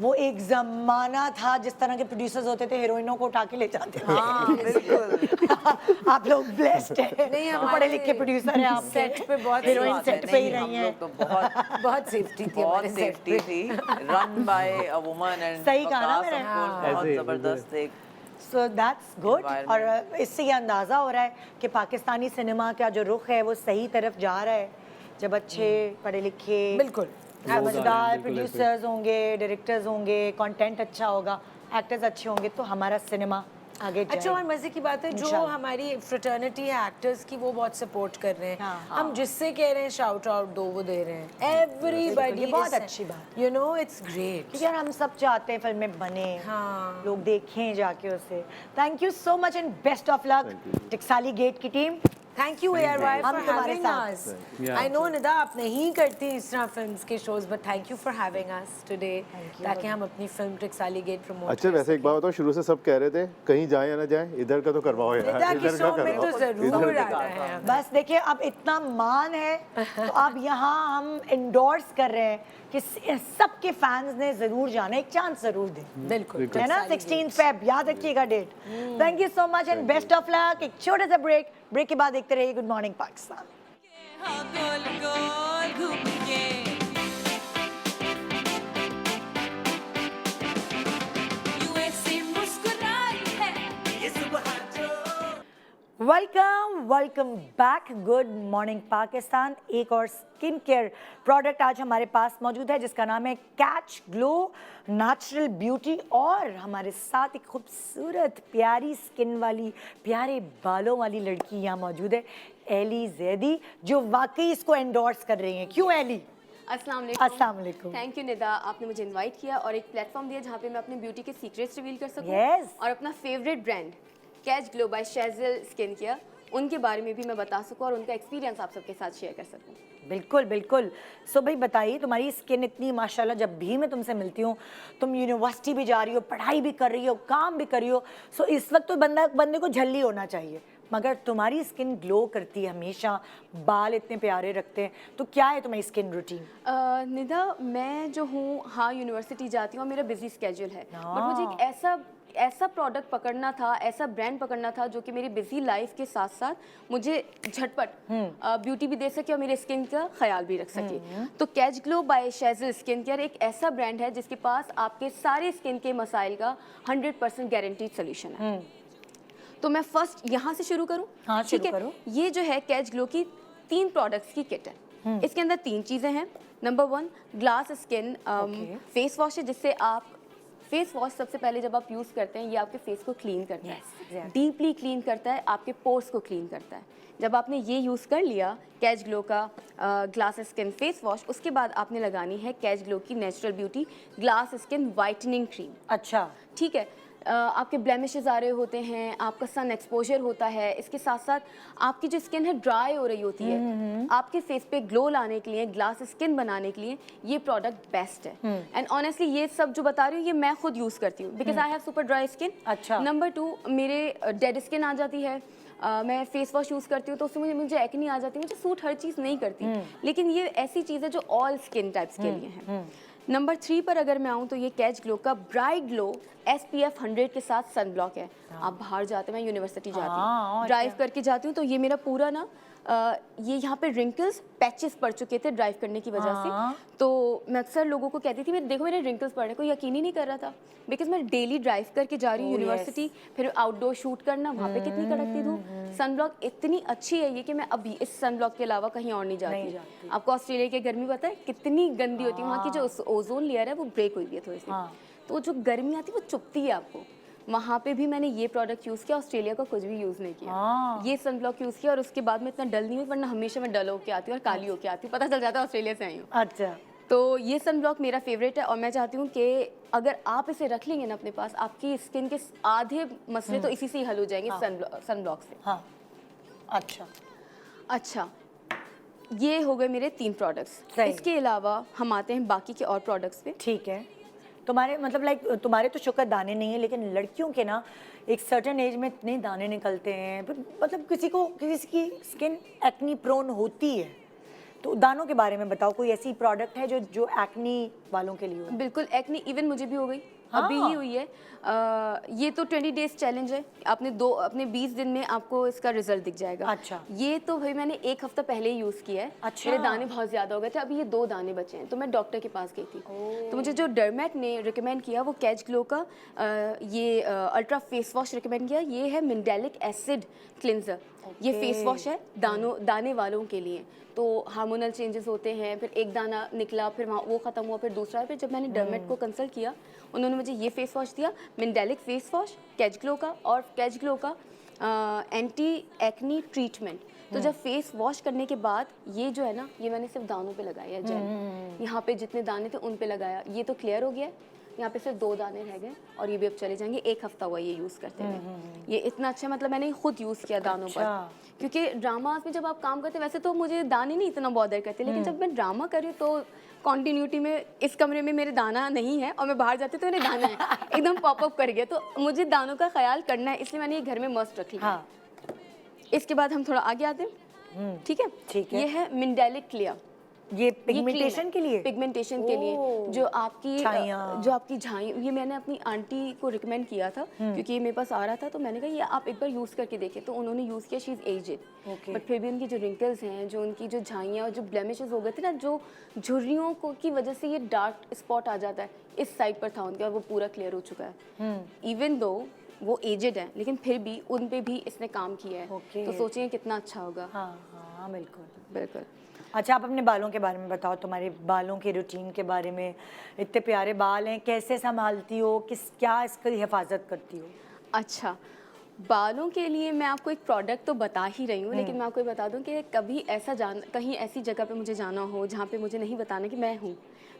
वो एक जमाना था जिस तरह के प्रोड्यूसर्स होते थे, हीरोइनों को उठा के ले जाते थे। हाँ बिल्कुल। आप लोग ब्लेस्ड है, नहीं, हमारे पढ़े लिखे प्रोड्यूसर हैं आप सेट पे बहुत हीरोइन बात है, सेट पे ही नहीं, रही हम हैं। लोग तो बहुत बहुत सेफ्टी थी बहुत हमारे सेट सेफ्टी थी, run by a woman and सही कहा ना मैंने। बहुत ऐसे- जबरदस्त एक सो दैट्स गुड। Environment। और इससे ये अंदाज़ा हो रहा है कि पाकिस्तानी सिनेमा का जो रुख है वो सही तरफ जा रहा है, जब अच्छे पढ़े लिखे बिल्कुल समझदार बिल्कुल ऐसे। प्रोड्यूसर्स होंगे, डायरेक्टर्स होंगे, कंटेंट अच्छा होगा, एक्टर्स अच्छे होंगे, तो हमारा सिनेमा आगे अच्छा। जाएगा। और मजे की बात है जो इंशाल्लाह। हमारी फ्रेटर्निटी है एक्टर्स की, वो बहुत सपोर्ट कर रहे हैं। हाँ। हम जिससे कह रहे हैं शाउट आउट दो, वो दे रहे हैं। एवरीबॉडी, ये बहुत अच्छी बात यू नो, इट्स ग्रेट। क्योंकि यार हम सब चाहते हैं फिल्में बने, हाँ। लोग देखें जाके उसे। Thank you so much and best of luck Taksali Gate की टीम। थैंक यू ARY हम फॉर तुम्हारे हैविंग साथ us. Yeah. I know Nida आप नहीं करती इस तरह फिल्म्स के shows, but thank you for having us today, ताकि हम अपनी फिल्म टकसाली गेट प्रमोट अच्छा वैसे एक बात बताओ, शुरू से सब कह रहे थे कहीं जाए या ना जाए, इधर का तो करवाओ यार, निदा की इधर शो का में तो करवाओ। जरूर आना है। बस देखिए, अब इतना मान है तो अब यहाँ हम इंडोर्स कर रहे हैं कि सबके फैंस ने जरूर जाना, एक चांस जरूर दें, बिल्कुल है ना। 16 फेब याद रखिएगा date. Thank you so much and best of luck. एक छोटा सा ब्रेक के बाद देखते रहिए गुड मॉर्निंग पाकिस्तान। हाँ गोल गोल घूम के यूएसए मुस्कुराई है ये सुबह जो welcome back. Good morning Pakistan. एक और स्किन केयर प्रोडक्ट आज हमारे पास मौजूद है जिसका नाम है कैच ग्लो नेचुरल ब्यूटी, और हमारे साथ एक खूबसूरत प्यारी स्किन वाली, प्यारे बालों वाली लड़की यहाँ मौजूद है, एली जैदी, जो वाकई इसको एंडोर्स कर रही हैं। क्यों एली? अस्सलाम वालेकुम। थैंक यू निदा, आपने मुझे इनवाइट किया और एक प्लेटफॉर्म दिया जहाँ पे मैं अपने ब्यूटी के सीक्रेट्स रिवील कर सकूँ Yes. और अपना favourite brand catch glow by Shezal skin care, उनके बारे में भी मैं बता सकूँ और उनका एक्सपीरियंस आप सबके साथ शेयर कर सकूँ। बिल्कुल बिल्कुल। सो भाई बताइए, तुम्हारी स्किन इतनी माशाल्लाह, जब भी मैं तुमसे मिलती हूँ, तुम यूनिवर्सिटी भी जा रही हो, पढ़ाई भी कर रही हो, काम भी कर रही हो, सो इस वक्त तो बंदे को झल्ली होना चाहिए, मगर तुम्हारी स्किन ग्लो करती है हमेशा, बाल इतने प्यारे रखते हैं, तो क्या है तुम्हारी स्किन रूटीन? निदा, मैं जो हूँ, हाँ यूनिवर्सिटी जाती हूँ, मेरा बिजी स्केड्यूल है, बट मुझे एक ऐसा प्रोडक्ट पकड़ना था, ऐसा ब्रांड पकड़ना था जो कि मेरी बिजी लाइफ के साथ साथ मुझे झटपट ब्यूटी भी दे सके और मेरे स्किन का ख्याल भी रख सके। तो catch glow by Shezal skin care एक ऐसा ब्रांड है जिसके पास आपके सारे स्किन के मसाइल का 100% गारंटीड सोल्यूशन है। तो मैं फर्स्ट यहाँ से शुरू करूँ? हाँ, ठीक शुरू है। करो। ये जो है कैच ग्लो की 3 प्रोडक्ट्स की किट है। इसके अंदर 3 चीज़ें हैं। Number 1 glass skin face wash है, जिससे आप फेस वॉश सबसे पहले जब आप यूज़ करते हैं, ये आपके फेस को क्लीन करता है, डीपली क्लीन करता है, आपके पोर्स को क्लीन करता है। जब आपने ये यूज़ कर लिया कैच ग्लो का ग्लास स्किन फेस वॉश, उसके बाद आपने लगानी है कैच ग्लो की natural beauty glass skin whitening cream. अच्छा, ठीक है। आपके ब्लेमिशेस आ रहे होते हैं, आपका सन एक्सपोजर होता है, इसके साथ साथ आपकी जो स्किन है ड्राई हो रही होती है, आपके फेस पे ग्लो लाने के लिए, ग्लास स्किन बनाने के लिए ये प्रोडक्ट बेस्ट है। एंड ऑनेस्टली ये सब जो बता रही हूँ ये मैं खुद यूज़ करती हूँ, because I have super dry skin. अच्छा। नंबर 2 मेरे डेड स्किन आ जाती है, मैं फेस वॉश यूज़ करती हूँ तो उसमें मुझे एक्ने आ जाती है, मुझे सूट हर चीज़ नहीं करती, लेकिन ये ऐसी चीज़ है जो ऑल स्किन टाइप्स के लिए है। नंबर 3 पर अगर मैं आऊँ तो ये कैच ग्लो का ब्राइट ग्लो SPF 100 के साथ सन ब्लॉक है। आप बाहर जाते हैं, मैं यूनिवर्सिटी जाती हूँ, ड्राइव करके जाती हूँ, तो ये मेरा पूरा ना ये यहाँ पे रिंकल्स पैचेस पड़ चुके थे ड्राइव करने की वजह से, तो मैं अक्सर लोगों को कहती थी, देखो मेरे रिंकल्स पड़ रहे, कोई यकीन ही नहीं कर रहा था, बिकॉज मैं डेली ड्राइव करके जा रही हूँ यूनिवर्सिटी, फिर आउटडोर शूट करना, वहाँ पे कितनी कड़कती धूप, सन ब्लॉक इतनी अच्छी है ये कि मैं अभी इस सन ब्लॉक के अलावा कहीं और नहीं जाती। आपको ऑस्ट्रेलिया की गर्मी पता है कितनी गंदी होती है, वहाँ की जो ओजोन लेयर है वो ब्रेक हुई है थोड़ी सी, तो जो गर्मी आती है वो चुभती है आपको। वहाँ पे भी मैंने ये प्रोडक्ट यूज़ किया, ऑस्ट्रेलिया का कुछ भी यूज़ नहीं किया। ये सनब्लॉक यूज़ किया और उसके बाद मैं इतना डल नहीं हुई, वरना हमेशा मैं डल होके आती हूँ और काली होके आती हूँ, पता चल जाता है ऑस्ट्रेलिया से आई हूँ। अच्छा, तो ये सनब्लॉक मेरा फेवरेट है और मैं चाहती हूँ कि अगर आप इसे रख लेंगे ना अपने पास, आपकी स्किन के आधे मसले तो इसी से ही हल हो जाएंगे, सनब्लॉक से। हाँ, अच्छा अच्छा, ये हो गए मेरे 3 प्रोडक्ट्स। सही। इसके अलावा हम आते हैं बाकी के और प्रोडक्ट्स पे। ठीक है। तुम्हारे मतलब लाइक तुम्हारे तो शुक्र दाने नहीं है, लेकिन लड़कियों के ना एक सर्टेन एज में इतने दाने निकलते हैं, फिर मतलब किसी की स्किन एक्नी प्रोन होती है, तो दानों के बारे में बताओ। कोई ऐसी प्रोडक्ट है जो एक्नी वालों के लिए हो? बिल्कुल, एक्ने इवन मुझे भी हो गई, अभी ही हुई है। ये तो 20 डेज चैलेंज है, अपने 20 दिन में आपको इसका रिजल्ट दिख जाएगा। अच्छा। ये तो भाई मैंने 1 हफ्ता पहले ही यूज़ किया है। अच्छा। मेरे दाने बहुत ज़्यादा हो गए थे, अभी ये 2 दाने बचे हैं, तो मैं डॉक्टर के पास गई थी। तो मुझे जो डर्मेट ने रिकमेंड किया वो कैच ग्लो का ये अल्ट्रा फेस वॉश रिकमेंड किया। ये है मिंडेलिक एसिड क्लिनजर। ये फेस वॉश है दाने वालों के लिए। तो हार्मोनल चेंजेस होते हैं, फिर एक दाना निकला, फिर वहाँ वो ख़त्म हुआ, फिर दूसरा। फिर जब मैंने डर्मेट को कंसल्ट किया, उन्होंने मुझे ये फेस वॉश दिया, मिंडेलिक फेस वॉश कैच ग्लो का, और कैच ग्लो का एंटी एक्नी ट्रीटमेंट। तो जब फेस वॉश करने के बाद ये जो है ना, ये मैंने सिर्फ दानों पे लगाया है जेल। यहाँ पे जितने दाने थे उन पे लगाया, ये तो क्लियर हो गया है। यहाँ पे सिर्फ 2 दाने रह गए और ये भी अब चले जाएंगे। 1 हफ्ता हुआ ये यूज़ करते हुए। ये इतना अच्छा, मतलब मैंने खुद यूज़ किया दानों पर, क्योंकि ड्रामास में जब आप काम करते हैं, वैसे तो मुझे दाने नहीं इतना बॉदर करते, लेकिन जब मैं ड्रामा कर रही हूँ तो कॉन्टीन्यूटी में इस कमरे में मेरे दाना नहीं है और मैं बाहर जाती तो मेरे दाना है, एकदम पॉपअप कर गया। तो मुझे दानों का ख्याल करना है, इसलिए मैंने ये घर में मस्ट रख लिया। हाँ। इसके बाद हम थोड़ा आगे आते हैं, ठीक है? ठीक है। ये है मिंडेलिक क्लियर। ये पिगमेंटेशन के लिए? पिगमेंटेशन के लिए, जो आपकी झाइयाँ, ये मैंने अपनी आंटी को रिकमेंड किया था, क्योंकि ये मेरे पास आ रहा था, तो मैंने कहा ये आप एक बार यूज़ करके देखें। तो उन्होंने यूज़ किया, शी इज़ एजेड, बट फिर भी उनकी जो रिंकल्स हैं, जो उनकी जो झाइयाँ और जो ब्लेमिशेस हो गए थे ना, जो झुर्रियों को की वजह से ये डार्क स्पॉट आ जाता है, इस साइड पर था उनके, और वो पूरा क्लियर हो चुका है। इवन दो वो एजेड है, लेकिन फिर भी उन पे भी इसने काम किया है। तो सोचिए कितना अच्छा होगा। हाँ, बिल्कुल बिल्कुल। अच्छा, आप अपने बालों के बारे में बताओ, तुम्हारे बालों के रूटीन के बारे में। इतने प्यारे बाल हैं, कैसे संभालती हो, क्या इसकी हिफाजत करती हो? अच्छा, बालों के लिए मैं आपको एक प्रोडक्ट तो बता ही रही हूँ, लेकिन मैं आपको ये बता दूँ कि कभी कहीं ऐसी जगह पे मुझे जाना हो जहाँ पे मुझे नहीं बताना कि मैं हूँ,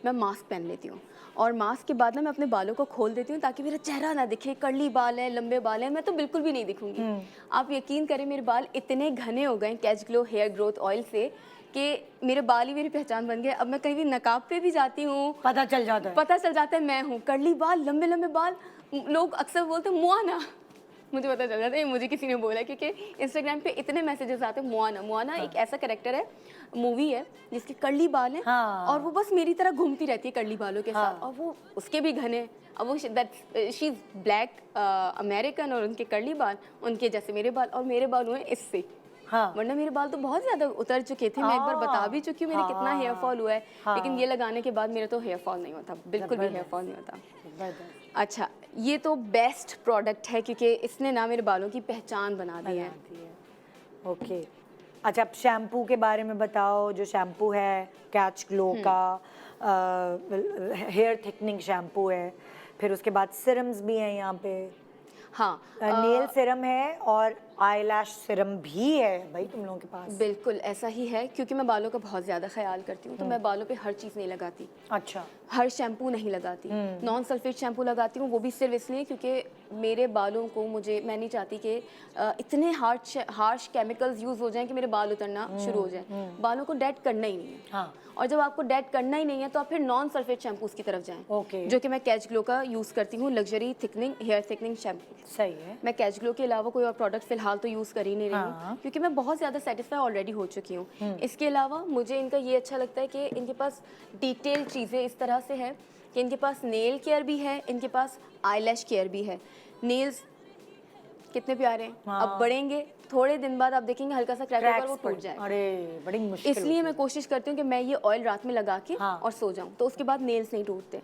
मैं मास्क पहन लेती हूँ, और मास्क के बाद ना मैं अपने बालों को खोल देती हूँ ताकि मेरा चेहरा ना दिखे। कर्ली बाल है, लंबे बाल हैं, मैं तो बिल्कुल भी नहीं दिखूंगी। आप यकीन करें, मेरे बाल इतने घने हो गए catch glow hair growth oil से कि मेरे बाल ही मेरी पहचान बन गए। अब मैं कहीं भी नकाब पे भी जाती हूँ, पता चल जाता है मैं हूँ। कर्ली बाल, लंबे लंबे बाल, लोग अक्सर बोलते हैं मुआना, मुझे पता चल जाता है मुझे किसी ने बोला, क्योंकि इंस्टाग्राम पे इतने मैसेजेस आते हैं। मुआना एक ऐसा कैरेक्टर है, मूवी है, जिसके कर्ली बाल हैं, और वो बस मेरी तरह घूमती रहती है कर्ली बालों के साथ, और वो उसके भी घने। अब वो शी इज़ ब्लैक अमेरिकन, और उनके कर्ली बाल उनके जैसे मेरे बाल, और मेरे बाल हुए इससे। वरना मेरे बाल तो बहुत ज़्यादा उतर चुके थे। मैं एक बार बता भी चुकी हूँ मेरे कितना हेयर फॉल हुआ है, लेकिन ये लगाने के बाद मेरा तो हेयर फॉल नहीं होता, बिल्कुल भी हेयर फॉल नहीं होता। अच्छा, ये तो बेस्ट प्रोडक्ट है, क्योंकि इसने ना मेरे बालों की पहचान बना दी है। ओके, अच्छा, आप शैम्पू के बारे में बताओ। जो शैम्पू है कैच ग्लो का हेयर थिकनिंग शैम्पू है, फिर उसके बाद सिरम्स भी हैं यहाँ पे। हाँ, नेल सिरम है और आईलैश सिरम भी है भाई तुम लोगों के पास? बिल्कुल ऐसा ही है, क्योंकि मैं बालों का बहुत ज़्यादा ख्याल करती हूँ, तो मैं बालों पे हर चीज़ नहीं लगाती। अच्छा, हर शैम्पू नहीं लगाती, नॉन सल्फेट शैम्पू लगाती हूँ, वो भी सिर्फ इसलिए क्योंकि मेरे बालों को मैं नहीं चाहती कि इतने हार्श केमिकल्स यूज़ हो जाएं कि मेरे बाल उतरना शुरू हो जाए। बालों को डेड करना ही नहीं है। और जब आपको डेड करना ही नहीं है तो आप फिर नॉन सल्फेट शैम्पूज की तरफ जाएं, जो कि मैं कैच ग्लो का यूज़ करती हूँ, luxury thickening hair thickening shampoo. सही है। मैं कैच ग्लो के अलावा कोई और प्रोडक्ट फिलहाल तो यूज़ कर ही नहीं रही हूँ, क्योंकि मैं बहुत ज़्यादा सेटिस्फाई ऑलरेडी हो चुकी हूँ। इसके अलावा मुझे इनका ये अच्छा लगता है कि इनके पास डिटेल चीज़ें इस तरह से है कि इनके पास नेल केयर भी है, इनके पास आईलैश केयर भी है। नेल्स कितने प्यारे हैं, अब बढ़ेंगे, थोड़े दिन बाद आप देखेंगे हल्का सा क्रैक होगा, वो टूट जाएगा। अरे बड़ी मुश्किल। इसलिए मैं कोशिश करती हूँ कि मैं ये ऑयल रात में लगा के और सो जाऊँ, तो उसके बाद नेल्स नहीं टूटते।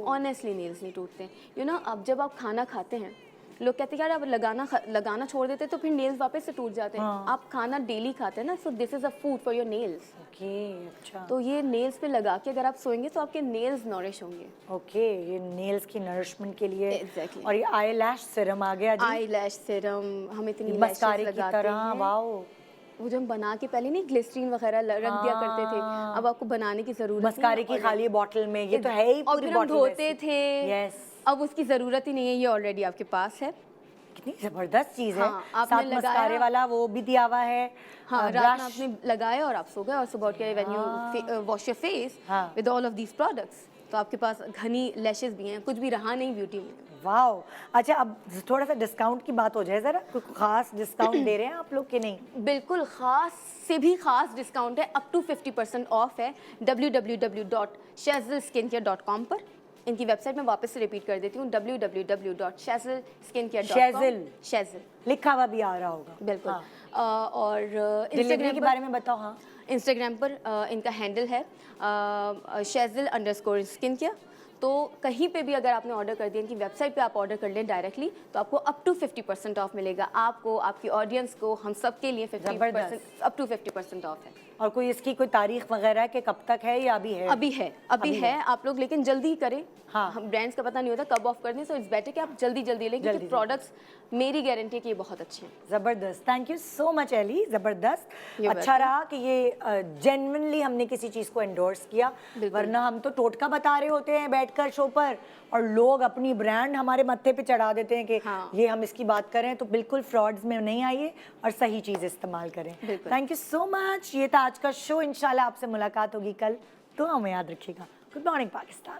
ऑनेस्टली नेल्स नहीं टूटते। यू नो, अब जब आप खाना खाते हैं लोग कहते हैं यार अब लगाना छोड़ देते तो फिर नेल्स वापस से टूट जाते हैं। आप खाना डेली खाते हैं ना, so this is a food for your nails. Okay, अच्छा। तो ये नेल्स पे लगा के अगर आप सोएंगे तो आपके नेल्स नॉरिश होंगे। ओके, ये नेल्स की नरिशमेंट के लिए। Exactly. और ये आई लैश सिरम आ गया जी, आई लैश सिरम, हम इतनी लैशेस मस्कारे की लगाते तरह। हैं। वाओ, वो जो हम बना के पहले नहीं ग्लिसरीन वगैरह रख दिया करते थे, अब आपको बनाने की जरूरत मस्कारे की खाली बॉटल में, ये तो है ही और पूरी फिर हम बॉटल धोते वैसी। थे, यस, अब उसकी जरूरत ही नहीं है, ये ऑलरेडी आपके पास है। कितनी जबरदस्त चीज है। हाँ, आपने साथ लगाया। मस्कारे वाला वो भी दिया हुआ है। हाँ, रात में ब्रश। आपने लगाया और आप सो गए, और सुबह उठ के when you wash your face हाँ। With all of these products, तो आपके पास घनी लैशेस भी हैं, कुछ भी रहा नहीं ब्यूटी में। वाओ, अच्छा अब थोड़ा सा डिस्काउंट की बात हो जाए जरा, कोई खास डिस्काउंट दे रहे हैं आप लोग कि नहीं? बिल्कुल खास से भी खास डिस्काउंट है, अप टू 50% ऑफ है www.shazelskincare.com पर। इनकी वेबसाइट में वापस से रिपीट कर देती हूँ, www.shazelskincare.com। शेज़ल लिखा हुआ भी आ रहा होगा। बिल्कुल। हाँ। और डिलीवरी इंस्टाग्राम के बारे में बताओ। हाँ, इंस्टाग्राम पर इनका हैंडल है shazel_skincare। तो कहीं पे भी अगर आपने ऑर्डर कर दिया, इनकी वेबसाइट पे आप ऑर्डर कर लें डायरेक्टली, तो आपको अप टू 50% ऑफ मिलेगा। आपको, आपकी ऑडियंस को, हम सब के लिए 50%, अप टू 50% ऑफ है। और कोई इसकी कोई तारीख वगैरह कि कब तक है या अभी है? अभी है। आप लोग लेकिन जल्दी करें। हाँ। हम ब्रांड्स का पता नहीं होता कब ऑफ कर दें, सो इट्स बेटर कि आप जल्दी लें, क्योंकि प्रोडक्ट्स मेरी गारंटी है कि ये बहुत अच्छे हैं। ज़बरदस्त, thank you so much Ellie, ज़बरदस्त। You're अच्छा रहा कि ये जेन्युइनली हमने किसी चीज़ को एंडोर्स किया, वरना हम तो टोटका बता रहे होते हैं बैठकर शो पर, और लोग अपनी ब्रांड हमारे मत्थे पे चढ़ा देते हैं कि हाँ। ये हम इसकी बात करें। तो बिल्कुल फ्रॉड्स में नहीं आइए और सही चीज़ इस्तेमाल करें। Thank you so much. ये था आज का शो, इंशाल्लाह आपसे मुलाकात होगी कल, तो हमें याद रखिएगा। Good morning Pakistan.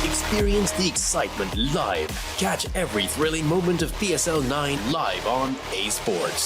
Experience the excitement live. Catch every thrilling moment of PSL 9 live on A Sports.